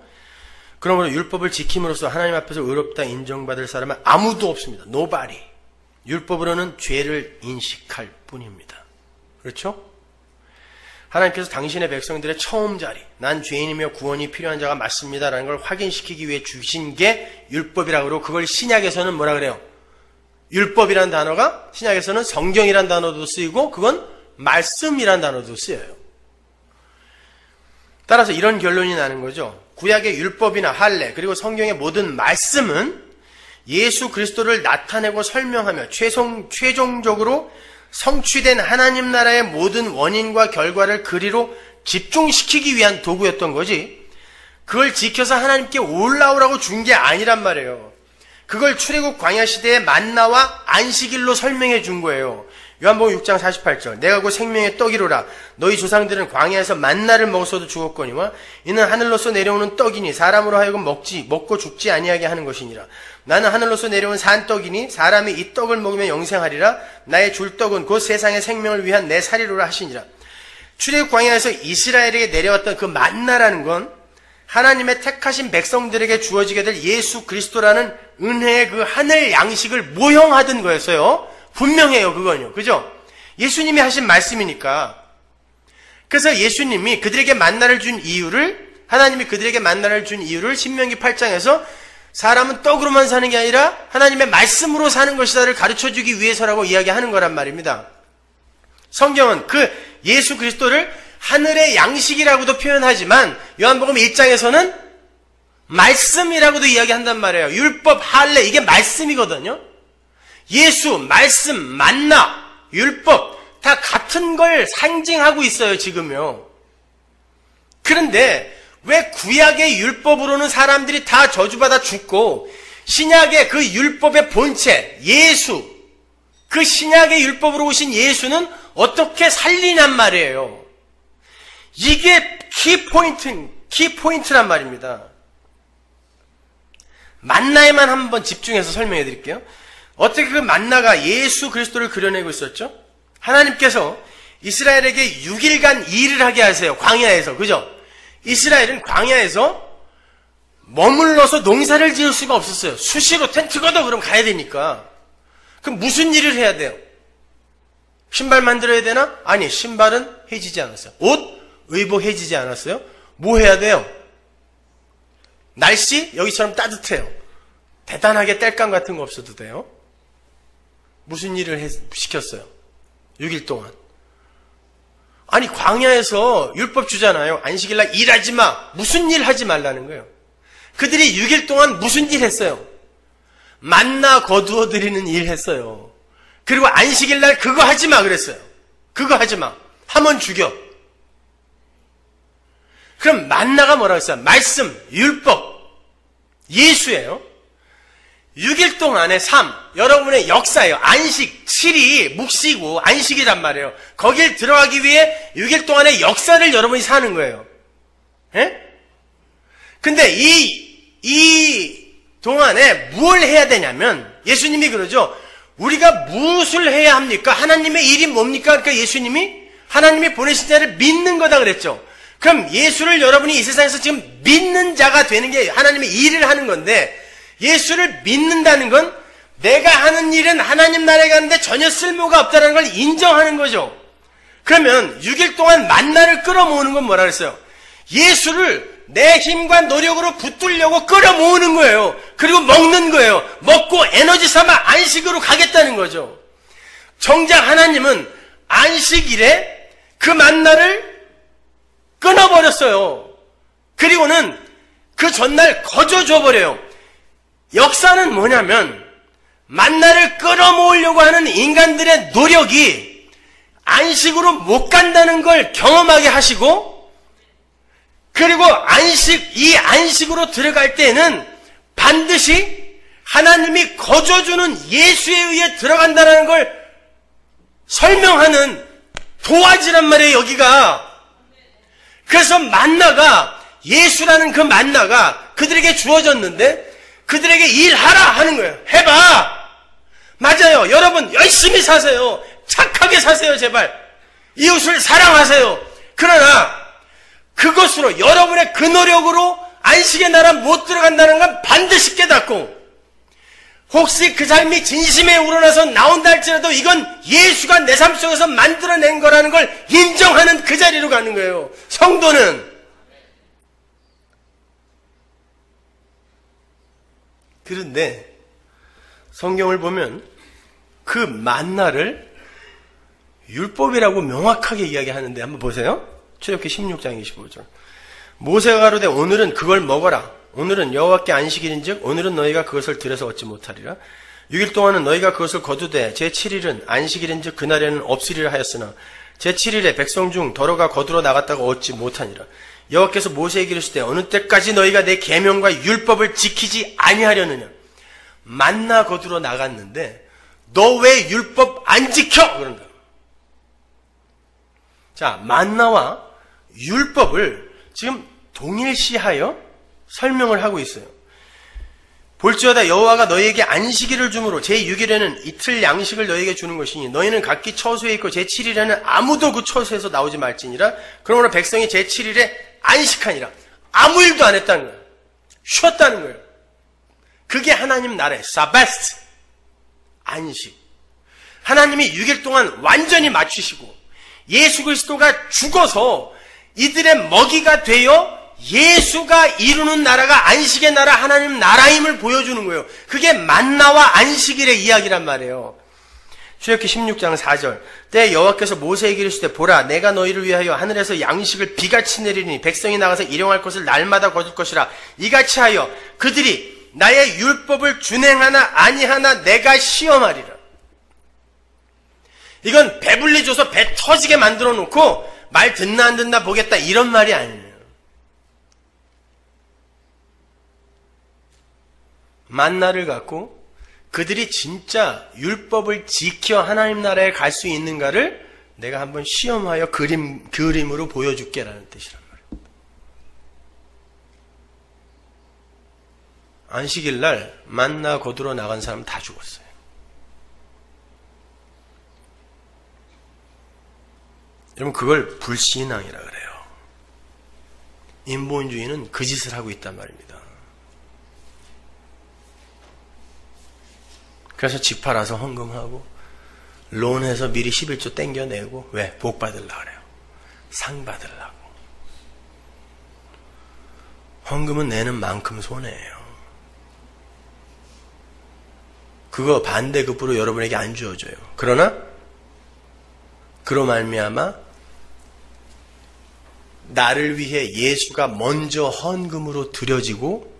그러므로 율법을 지킴으로써 하나님 앞에서 의롭다 인정받을 사람은 아무도 없습니다. Nobody. 율법으로는 죄를 인식할 뿐입니다. 그렇죠? 하나님께서 당신의 백성들의 처음 자리, 난 죄인이며 구원이 필요한 자가 맞습니다라는 걸 확인시키기 위해 주신 게 율법이라고 그러고 그걸 신약에서는 뭐라 그래요? 율법이란 단어가 신약에서는 성경이란 단어도 쓰이고 그건 말씀이란 단어도 쓰여요. 따라서 이런 결론이 나는 거죠. 구약의 율법이나 할례 그리고 성경의 모든 말씀은 예수 그리스도를 나타내고 설명하며 최종적으로 성취된 하나님 나라의 모든 원인과 결과를 그리로 집중시키기 위한 도구였던 거지 그걸 지켜서 하나님께 올라오라고 준 게 아니란 말이에요. 그걸 출애굽 광야 시대의 만나와 안식일로 설명해 준 거예요. 요한복음 6장 48절 내가 곧 생명의 떡이로라 너희 조상들은 광야에서 만나를 먹었어도 죽었거니와 이는 하늘로서 내려오는 떡이니 사람으로 하여금 먹고 죽지 아니하게 하는 것이니라. 나는 하늘로서 내려온 산 떡이니 사람이 이 떡을 먹으면 영생하리라. 나의 줄 떡은 곧 세상의 생명을 위한 내 살이로라 하시니라. 출애굽 광야에서 이스라엘에게 내려왔던 그 만나라는 건 하나님의 택하신 백성들에게 주어지게 될 예수 그리스도라는 은혜의 그 하늘 양식을 모형하던 거였어요. 분명해요, 그건요. 그죠? 예수님이 하신 말씀이니까. 그래서 예수님이 그들에게 만나를 준 이유를, 하나님이 그들에게 만나를 준 이유를 신명기 8장에서 사람은 떡으로만 사는 게 아니라 하나님의 말씀으로 사는 것이다를 가르쳐 주기 위해서라고 이야기하는 거란 말입니다. 성경은 그 예수 그리스도를 하늘의 양식이라고도 표현하지만 요한복음 1장에서는 말씀이라고도 이야기한단 말이에요. 율법, 할례, 이게 말씀이거든요. 예수, 말씀, 만나, 율법 다 같은 걸 상징하고 있어요, 지금요. 그런데 왜 구약의 율법으로는 사람들이 다 저주받아 죽고 신약의 그 율법의 본체, 예수, 그 신약의 율법으로 오신 예수는 어떻게 살리냔 말이에요. 이게 키포인트란 말입니다. 만나에만 한번 집중해서 설명해 드릴게요. 어떻게 그 만나가 예수 그리스도를 그려내고 있었죠? 하나님께서 이스라엘에게 6일간 일을 하게 하세요. 광야에서. 그죠? 이스라엘은 광야에서 머물러서 농사를 지을 수가 없었어요. 수시로 텐트 걷어 그럼 가야 되니까. 그럼 무슨 일을 해야 돼요? 신발 만들어야 되나? 아니, 신발은 해지지 않았어요. 옷, 의복 해지지 않았어요. 뭐 해야 돼요? 날씨, 여기처럼 따뜻해요. 대단하게 땔감 같은 거 없어도 돼요. 무슨 일을 시켰어요? 6일 동안. 아니, 광야에서 율법 주잖아요. 안식일날 일하지 마. 무슨 일 하지 말라는 거예요. 그들이 6일 동안 무슨 일 했어요? 만나 거두어 드리는 일 했어요. 그리고 안식일날 그거 하지 마 그랬어요. 그거 하지 마. 하면 죽여. 그럼 만나가 뭐라고 했어요? 말씀, 율법, 예수예요. 6일 동안의 삶, 여러분의 역사예요. 안식, 7이 묵시고 안식이란 말이에요. 거길 들어가기 위해 6일 동안의 역사를 여러분이 사는 거예요. 예? 근데 이 동안에 뭘 해야 되냐면, 예수님이 그러죠. 우리가 무엇을 해야 합니까? 하나님의 일이 뭡니까? 그러니까 예수님이 하나님이 보내신 자를 믿는 거다 그랬죠. 그럼 예수를 여러분이 이 세상에서 지금 믿는 자가 되는 게 하나님의 일을 하는 건데, 예수를 믿는다는 건 내가 하는 일은 하나님 나라에 가는데 전혀 쓸모가 없다는 걸 인정하는 거죠. 그러면 6일 동안 만나를 끌어모으는 건 뭐라 그랬어요? 예수를 내 힘과 노력으로 붙들려고 끌어모으는 거예요. 그리고 먹는 거예요. 먹고 에너지 삼아 안식으로 가겠다는 거죠. 정작 하나님은 안식일에 그 만나를 끊어버렸어요. 그리고는 그 전날 거저줘버려요. 역사는 뭐냐면 만나를 끌어모으려고 하는 인간들의 노력이 안식으로 못 간다는 걸 경험하게 하시고, 그리고 이 안식으로 들어갈 때는 반드시 하나님이 거저주는 예수에 의해 들어간다는 걸 설명하는 도화지란 말이에요, 여기가. 그래서 만나가, 예수라는 그 만나가 그들에게 주어졌는데, 그들에게 일하라 하는 거예요. 해봐. 맞아요. 여러분 열심히 사세요. 착하게 사세요. 제발. 이웃을 사랑하세요. 그러나 그것으로, 여러분의 그 노력으로 안식의 나라 못 들어간다는 건 반드시 깨닫고, 혹시 그 삶이 진심에 우러나서 나온다 할지라도 이건 예수가 내 삶 속에서 만들어낸 거라는 걸 인정하는 그 자리로 가는 거예요. 성도는. 그런데 성경을 보면 그 만나를 율법이라고 명확하게 이야기하는데 한번 보세요. 출애굽기 16장 25절. 모세가 가로되 오늘은 그걸 먹어라. 오늘은 여호와께 안식일인즉 오늘은 너희가 그것을 들여서 얻지 못하리라. 6일 동안은 너희가 그것을 거두되 제7일은 안식일인즉 그날에는 없으리라 하였으나 제7일에 백성 중 더러가 거두러 나갔다가 얻지 못하니라. 여호와께서 모세에게 이르시되 어느 때까지 너희가 내 계명과 율법을 지키지 아니하려느냐. 만나 거두러 나갔는데 너 왜 율법 안 지켜? 그런다. 자, 만나와 율법을 지금 동일시하여 설명을 하고 있어요. 볼지어다 여호와가 너희에게 안식일을 주므로 제6일에는 이틀 양식을 너희에게 주는 것이니 너희는 각기 처소에 있고 제7일에는 아무도 그 처소에서 나오지 말지니라. 그러므로 백성이 제7일에 안식하니라. 아무 일도 안 했다는 거예요. 쉬었다는 거예요. 그게 하나님 나라의 사바스, 안식. 하나님이 6일 동안 완전히 맞추시고 예수 그리스도가 죽어서 이들의 먹이가 되어 예수가 이루는 나라가 안식의 나라, 하나님 나라임을 보여주는 거예요. 그게 만나와 안식일의 이야기란 말이에요. 출애굽기 16장 4절. 때 여호와께서 모세에게 이르시되 보라 내가 너희를 위하여 하늘에서 양식을 비같이 내리니 백성이 나가서 일용할 것을 날마다 거둘 것이라. 이같이 하여 그들이 나의 율법을 준행하나 아니하나 내가 시험하리라. 이건 배불리 줘서 배 터지게 만들어 놓고 말 듣나 안 듣나 보겠다 이런 말이 아니에요. 만나를 갖고 그들이 진짜 율법을 지켜 하나님 나라에 갈 수 있는가를 내가 한번 시험하여 그림으로 보여줄게라는 뜻이란 말이에요. 안식일 날 만나 거두러 나간 사람 다 죽었어요. 여러분 그걸 불신앙이라 그래요. 인본주의는 그 짓을 하고 있단 말입니다. 그래서 집 팔아서 헌금하고 론해서 미리 11조 땡겨내고. 왜? 복 받으려고 그래요. 상 받으려고. 헌금은 내는 만큼 손해예요. 그거 반대급부로 여러분에게 안 주어져요. 그러나 그로 말미암아 나를 위해 예수가 먼저 헌금으로 드려지고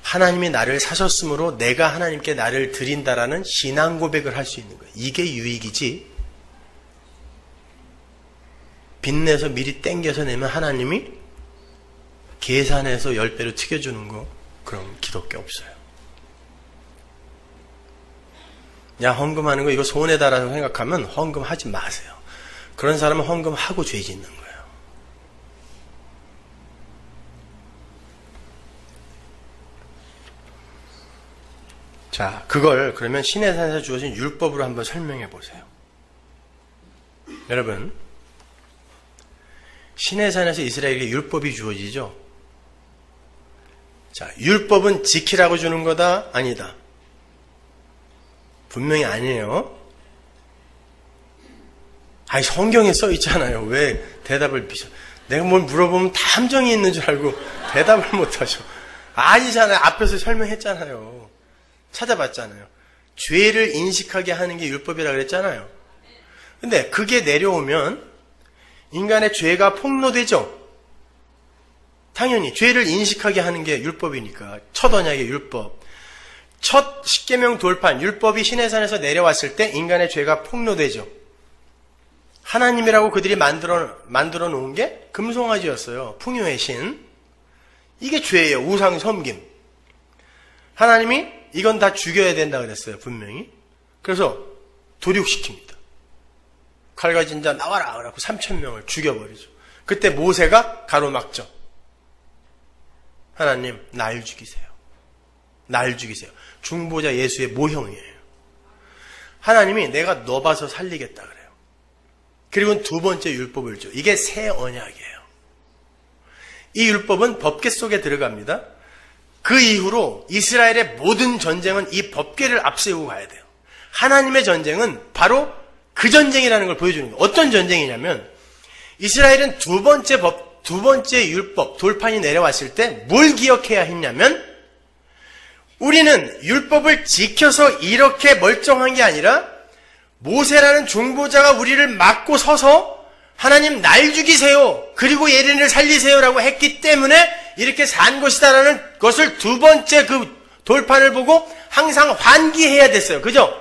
하나님이 나를 사셨으므로 내가 하나님께 나를 드린다라는 신앙 고백을 할 수 있는 거예요. 이게 유익이지. 빚내서 미리 땡겨서 내면 하나님이 계산해서 10배로 튀겨주는 거, 그럼 기독교 없어요. 야, 헌금하는 거 이거 손해다라고 생각하면 헌금하지 마세요. 그런 사람은 헌금하고 죄 짓는 거예요. 자, 그걸 그러면 시내산에서 주어진 율법으로 한번 설명해 보세요. 여러분, 시내산에서 이스라엘에게 율법이 주어지죠? 자, 율법은 지키라고 주는 거다? 아니다. 분명히 아니에요. 아니, 성경에 써 있잖아요. 왜 대답을 비춰? 내가 뭘 물어보면 다 함정이 있는 줄 알고 대답을 못 하죠. 아니잖아요. 앞에서 설명했잖아요. 찾아봤잖아요. 죄를 인식하게 하는 게 율법이라 그랬잖아요. 근데 그게 내려오면 인간의 죄가 폭로되죠. 당연히 죄를 인식하게 하는 게 율법이니까. 첫 언약의 율법. 첫 십계명 돌판 율법이 시내산에서 내려왔을 때 인간의 죄가 폭로되죠. 하나님이라고 그들이 만들어 놓은 게 금송아지였어요. 풍요의 신. 이게 죄예요. 우상 섬김. 하나님이 이건 다 죽여야 된다 그랬어요. 분명히. 그래서 도륙시킵니다. 칼가진 자 나와라 그러고 3,000명을 죽여버리죠. 그때 모세가 가로막죠. 하나님 날 죽이세요. 날 죽이세요. 중보자 예수의 모형이에요. 하나님이 내가 너 봐서 살리겠다 그래요. 그리고 두 번째 율법을 줘. 이게 새 언약이에요. 이 율법은 법궤 속에 들어갑니다. 그 이후로 이스라엘의 모든 전쟁은 이 법궤를 앞세우고 가야 돼요. 하나님의 전쟁은 바로 그 전쟁이라는 걸 보여주는 거예요. 어떤 전쟁이냐면 이스라엘은 두 번째 율법, 돌판이 내려왔을 때 뭘 기억해야 했냐면 우리는 율법을 지켜서 이렇게 멀쩡한 게 아니라 모세라는 중보자가 우리를 막고 서서 하나님 날 죽이세요. 그리고 예린을 살리세요라고 했기 때문에 이렇게 산 것이다라는 것을 두 번째 그 돌판을 보고 항상 환기해야 됐어요. 그죠?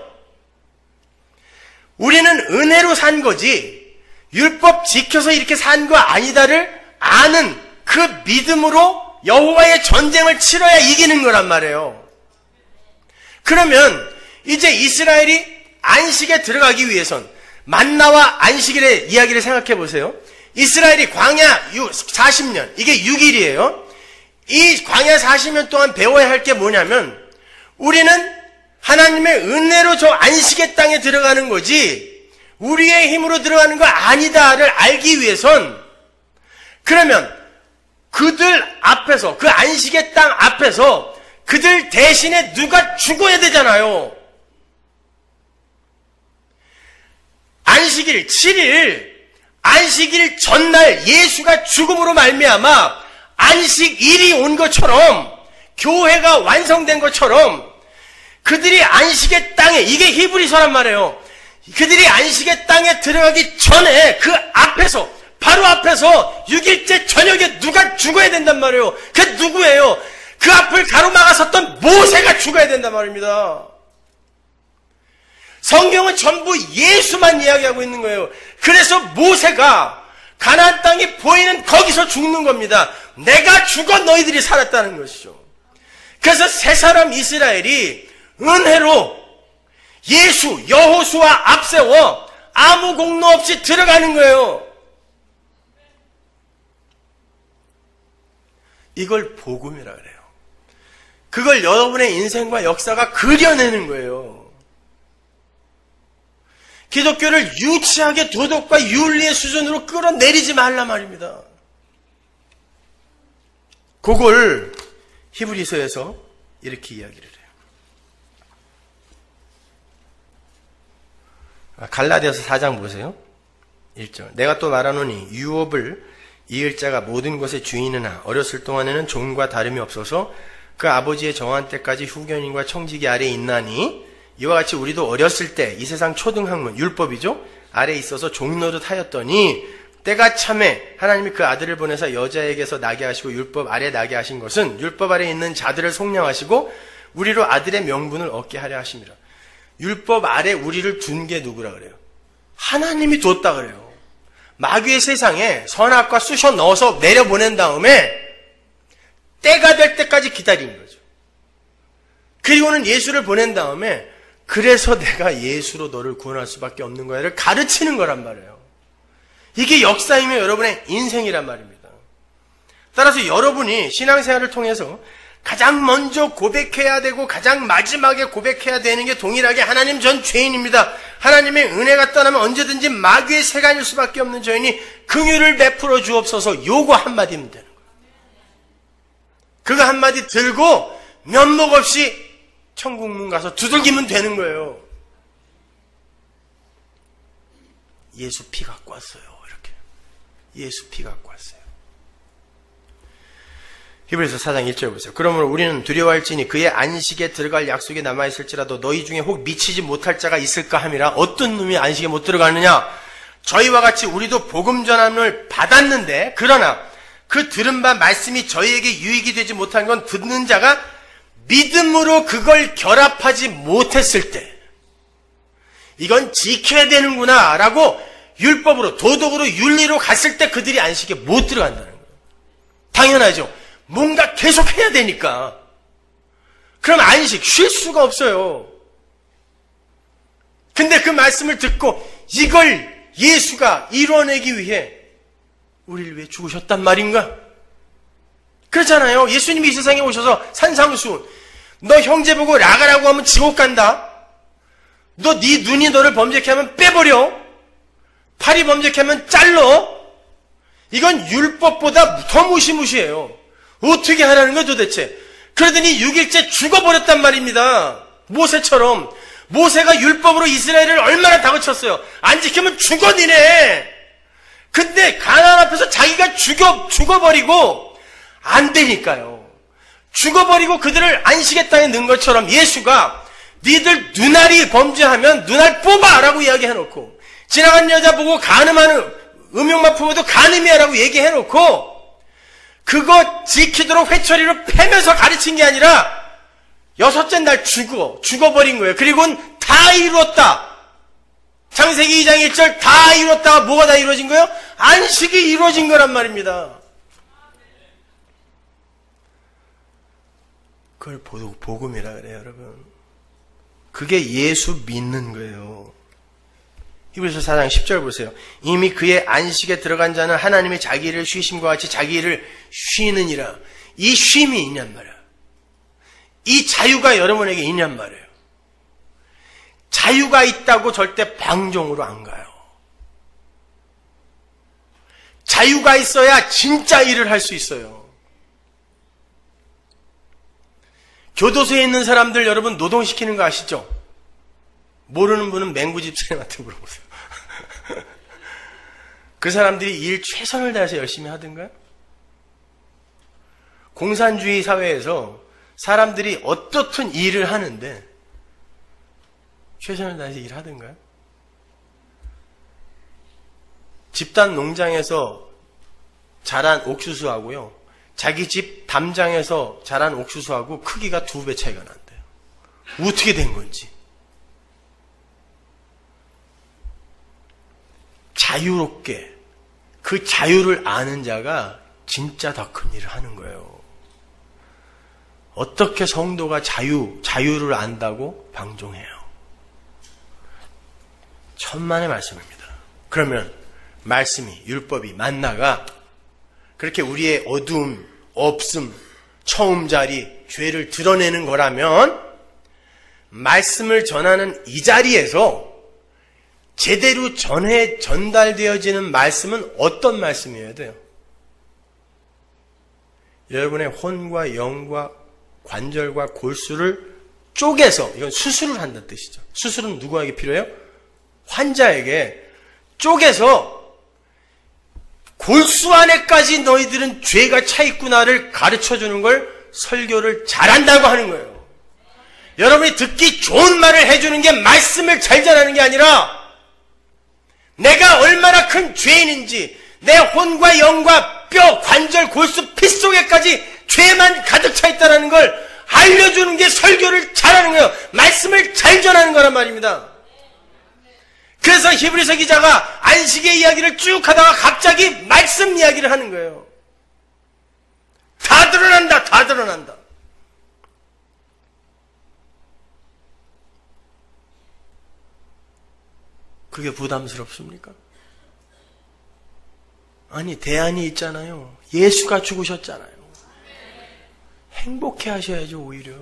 우리는 은혜로 산 거지 율법 지켜서 이렇게 산 거 아니다를 아는 그 믿음으로 여호와의 전쟁을 치러야 이기는 거란 말이에요. 그러면 이제 이스라엘이 안식에 들어가기 위해선 만나와 안식일의 이야기를 생각해 보세요. 이스라엘이 광야 40년, 이게 6일이에요. 이 광야 40년 동안 배워야 할 게 뭐냐면 우리는 하나님의 은혜로 저 안식의 땅에 들어가는 거지 우리의 힘으로 들어가는 거 아니다를 알기 위해선 그러면 그들 앞에서 그 안식의 땅 앞에서 그들 대신에 누가 죽어야 되잖아요. 안식일 7일 안식일 전날 예수가 죽음으로 말미암아 안식일이 온 것처럼 교회가 완성된 것처럼 그들이 안식의 땅에 이게 히브리서란 말이에요. 그들이 안식의 땅에 들어가기 전에 그 앞에서 바로 앞에서 6일째 저녁에 누가 죽어야 된단 말이에요. 그 누구예요? 그 앞을 가로막았었던 모세가 죽어야 된단 말입니다. 성경은 전부 예수만 이야기하고 있는 거예요. 그래서 모세가 가나안 땅이 보이는 거기서 죽는 겁니다. 내가 죽어 너희들이 살았다는 것이죠. 그래서 세 사람 이스라엘이 은혜로 예수 여호수아 앞세워 아무 공로 없이 들어가는 거예요. 이걸 복음이라 그래요. 그걸 여러분의 인생과 역사가 그려내는 거예요. 기독교를 유치하게 도덕과 윤리의 수준으로 끌어내리지 말라 말입니다. 그걸 히브리서에서 이렇게 이야기를 해요. 갈라디아서 4장 보세요. 1절. 내가 또 말하노니 유업을 이을 자가 모든 것의 주인이나 어렸을 동안에는 종과 다름이 없어서 그 아버지의 정한 때까지 후견인과 청지기 아래에 있나니 이와 같이 우리도 어렸을 때 이 세상 초등학문 율법이죠. 아래에 있어서 종노릇 하였더니 때가 참에 하나님이 그 아들을 보내서 여자에게서 나게 하시고 율법 아래 나게 하신 것은 율법 아래에 있는 자들을 속량하시고 우리로 아들의 명분을 얻게 하려 하심이라. 율법 아래 우리를 둔 게 누구라 그래요? 하나님이 뒀다 그래요. 마귀의 세상에 선악과 쑤셔 넣어서 내려보낸 다음에 때가 될 때까지 기다리는 거죠. 그리고는 예수를 보낸 다음에 그래서 내가 예수로 너를 구원할 수밖에 없는 거야를 가르치는 거란 말이에요. 이게 역사이며 여러분의 인생이란 말입니다. 따라서 여러분이 신앙생활을 통해서 가장 먼저 고백해야 되고 가장 마지막에 고백해야 되는 게 동일하게 하나님 전 죄인입니다. 하나님의 은혜가 떠나면 언제든지 마귀의 세간일 수밖에 없는 저희니 긍휼을 베풀어 주옵소서 요거 한마디면 되는 거예요. 그거 한마디 들고 면목 없이 천국문 가서 두들기면 되는 거예요. 예수 피 갖고 왔어요. 이렇게. 예수 피 갖고 왔어요. 히브리서 4장 1절 보세요. 그러므로 우리는 두려워할지니 그의 안식에 들어갈 약속이 남아있을지라도 너희 중에 혹 미치지 못할 자가 있을까 함이라. 어떤 놈이 안식에 못 들어가느냐? 저희와 같이 우리도 복음 전함을 받았는데 그러나 그 들은 바 말씀이 저희에게 유익이 되지 못한 건 듣는 자가 믿음으로 그걸 결합하지 못했을 때 이건 지켜야 되는구나 라고 율법으로 도덕으로 윤리로 갔을 때 그들이 안식에 못 들어간다는 거예요. 당연하죠. 뭔가 계속 해야 되니까. 그럼 안식, 쉴 수가 없어요. 근데 그 말씀을 듣고 이걸 예수가 이뤄내기 위해 우리를 위해 죽으셨단 말인가? 그렇잖아요. 예수님이 이 세상에 오셔서 산상수훈. 너 형제 보고 나가라고 하면 지옥 간다. 너 네 눈이 너를 범죄케 하면 빼버려. 팔이 범죄케 하면 잘러. 이건 율법보다 더 무시무시해요. 어떻게 하라는 거야 도대체. 그러더니 6일째 죽어버렸단 말입니다. 모세처럼. 모세가 율법으로 이스라엘을 얼마나 다그쳤어요. 안 지키면 죽어 니네. 근데 가나안 앞에서 자기가 죽어버리고 안 되니까요. 죽어버리고 그들을 안식의 땅에 넣은 것처럼 예수가 니들 눈알이 범죄하면 눈알 뽑아 라고 이야기해놓고 지나간 여자 보고 간음하는 음욕만 품어도 간음이야 라고 얘기해놓고 그거 지키도록 회초리로 패면서 가르친 게 아니라 여섯째 날 죽어버린 거예요. 그리고는 다 이루었다. 창세기 2장 1절 다 이루었다가 뭐가 다 이루어진 거예요? 안식이 이루어진 거란 말입니다. 그걸 복음이라 그래요, 여러분. 그게 예수 믿는 거예요. 히브리서 4장 10절 보세요. 이미 그의 안식에 들어간 자는 하나님이 자기 일을 쉬심과 같이 자기 일을 쉬느니라. 이 쉼이 있냔 말이야. 이 자유가 여러분에게 있냔 말이에요. 자유가 있다고 절대 방종으로 안 가요. 자유가 있어야 진짜 일을 할 수 있어요. 교도소에 있는 사람들 여러분 노동시키는 거 아시죠? 모르는 분은 맹구 집사님한테 물어보세요. 그 사람들이 일 최선을 다해서 열심히 하던가요? 공산주의 사회에서 사람들이 어떻든 일을 하는데 최선을 다해서 일하던가요? 집단 농장에서 자란 옥수수하고요, 자기 집 담장에서 자란 옥수수하고 크기가 2배 차이가 난대요. 어떻게 된 건지. 자유롭게 그 자유를 아는 자가 진짜 더 큰 일을 하는 거예요. 어떻게 성도가 자유를 안다고 방종해요? 천만의 말씀입니다. 그러면 말씀이, 율법이, 만나가 그렇게 우리의 어두움, 없음, 처음자리, 죄를 드러내는 거라면 말씀을 전하는 이 자리에서 제대로 전달되어지는 말씀은 어떤 말씀이어야 돼요? 여러분의 혼과 영과 관절과 골수를 쪼개서, 이건 수술을 한다는 뜻이죠. 수술은 누구에게 필요해요? 환자에게 쪼개서 골수 안에까지 너희들은 죄가 차 있구나를 가르쳐주는 걸 설교를 잘한다고 하는 거예요. 여러분이 듣기 좋은 말을 해주는 게 말씀을 잘 전하는 게 아니라 내가 얼마나 큰 죄인인지 내 혼과 영과 뼈, 관절, 골수, 피 속에까지 죄만 가득 차 있다는 걸 알려주는 게 설교를 잘하는 거예요. 말씀을 잘 전하는 거란 말입니다. 그래서 히브리서 기자가 안식의 이야기를 쭉 하다가 갑자기 말씀 이야기를 하는 거예요. 다 드러난다, 다 드러난다. 그게 부담스럽습니까? 아니, 대안이 있잖아요. 예수가 죽으셨잖아요. 행복해 하셔야죠, 오히려.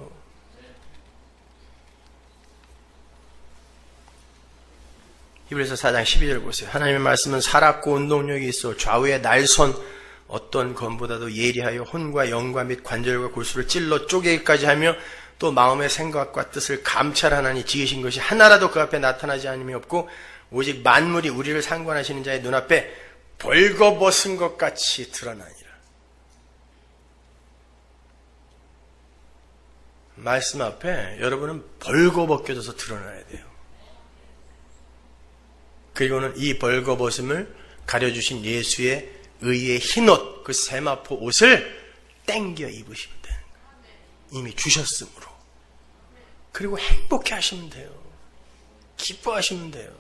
히브리서 4장 12절 보세요. 하나님의 말씀은 살았고 운동력이 있어 좌우의 날선 어떤 검보다도 예리하여 혼과 영과 및 관절과 골수를 찔러 쪼개기까지 하며 또 마음의 생각과 뜻을 감찰하나니 지으신 것이 하나라도 그 앞에 나타나지 않음이 없고 오직 만물이 우리를 상관하시는 자의 눈앞에 벌거벗은 것 같이 드러나니라. 말씀 앞에 여러분은 벌거벗겨져서 드러나야 돼요. 그리고는 이 벌거벗음을 가려주신 예수의 의의 흰옷, 그 세마포 옷을 땡겨 입으시면 되는 거예요. 이미 주셨으므로. 그리고 행복해 하시면 돼요. 기뻐하시면 돼요.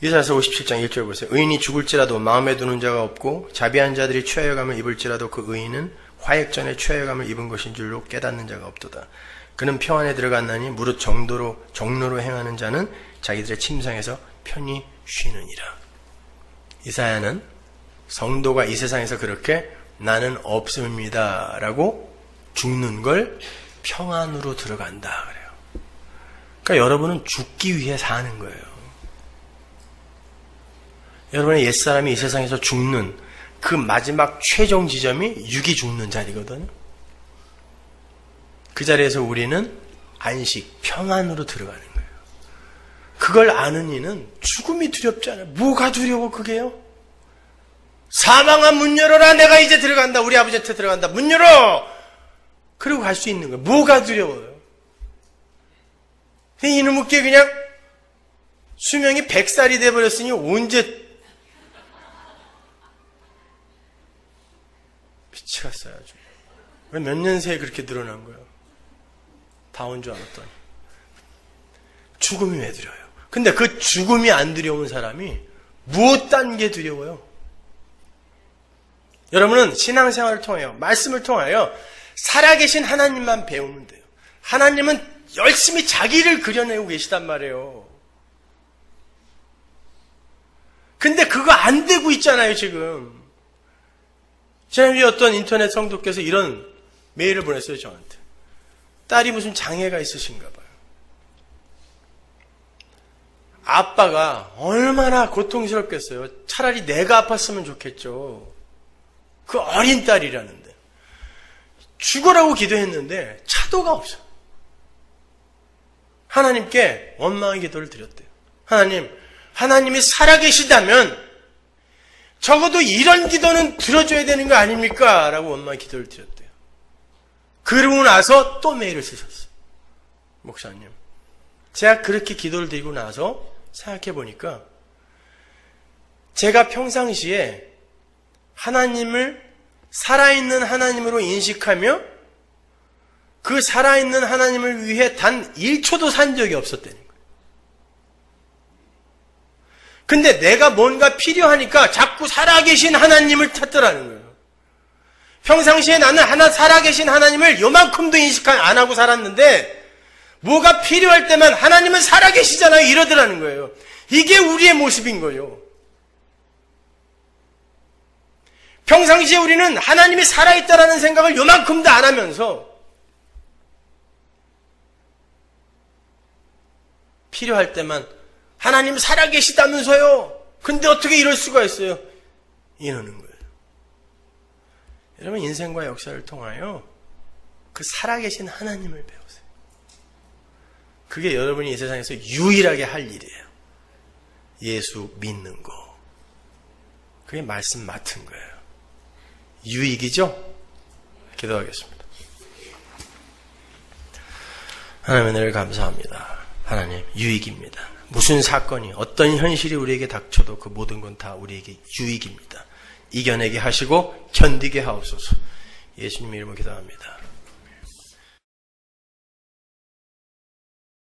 이사야서 57장 1절 보세요. 의인이 죽을지라도 마음에 두는 자가 없고 자비한 자들이 최후감을 입을지라도 그 의인은 화액 전에 최후감을 입은 것인 줄로 깨닫는 자가 없도다. 그는 평안에 들어갔나니 무릇 정로로 행하는 자는 자기들의 침상에서 편히 쉬느니라. 이사야는 성도가 이 세상에서 그렇게 나는 없습니다 라고 죽는 걸 평안으로 들어간다 그래요. 그러니까 여러분은 죽기 위해 사는 거예요. 여러분의 옛사람이 이 세상에서 죽는 그 마지막 최종 지점이 육이 죽는 자리거든요. 그 자리에서 우리는 안식, 평안으로 들어가는 거예요. 그걸 아는 이는 죽음이 두렵잖아요. 뭐가 두려워 그게요? 사망한 문 열어라. 내가 이제 들어간다. 우리 아버지한테 들어간다. 문 열어. 그리고 갈 수 있는 거예요. 뭐가 두려워요? 이놈의 그냥 수명이 100살이 돼버렸으니 언제 미치겠어요. 아주. 왜 몇 년 새에 그렇게 늘어난 거예요? 다 온 줄 알았더니. 죽음이 왜 두려워요? 근데 그 죽음이 안 두려운 사람이 무엇 딴 게 두려워요? 여러분은 신앙생활을 통하여, 말씀을 통하여 살아계신 하나님만 배우면 돼요. 하나님은 열심히 자기를 그려내고 계시단 말이에요. 근데 그거 안 되고 있잖아요, 지금. 지난주에 어떤 인터넷 성도께서 이런 메일을 보냈어요, 저한테. 딸이 무슨 장애가 있으신가 봐요. 아빠가 얼마나 고통스럽겠어요. 차라리 내가 아팠으면 좋겠죠. 그 어린 딸이라는데. 죽으라고 기도했는데 차도가 없어. 하나님께 원망의 기도를 드렸대요. 하나님이 살아계시다면 적어도 이런 기도는 들어줘야 되는 거 아닙니까? 라고 원망의 기도를 드렸대요. 그러고 나서 또 메일을 쓰셨어요. 목사님, 제가 그렇게 기도를 드리고 나서 생각해 보니까 제가 평상시에 하나님을 살아있는 하나님으로 인식하며 그 살아있는 하나님을 위해 단 1초도 산 적이 없었다는 거예요. 근데 내가 뭔가 필요하니까 자꾸 살아계신 하나님을 찾더라는 거예요. 평상시에 나는 살아계신 하나님을 요만큼도 인식 안 하고 살았는데 뭐가 필요할 때만 하나님은 살아계시잖아요 이러더라는 거예요. 이게 우리의 모습인 거예요. 평상시에 우리는 하나님이 살아있다라는 생각을 요만큼도 안 하면서 필요할 때만 하나님 살아계시다면서요. 근데 어떻게 이럴 수가 있어요? 이러는 거예요. 여러분 인생과 역사를 통하여 그 살아계신 하나님을 배우세요. 그게 여러분이 이 세상에서 유일하게 할 일이에요. 예수 믿는 거. 그게 말씀 맡은 거예요. 유익이죠? 기도하겠습니다. 하나님 은혜를 감사합니다. 하나님, 유익입니다. 무슨 사건이, 어떤 현실이 우리에게 닥쳐도 그 모든 건 다 우리에게 유익입니다. 이겨내게 하시고 견디게 하옵소서. 예수님 이름으로 기도합니다.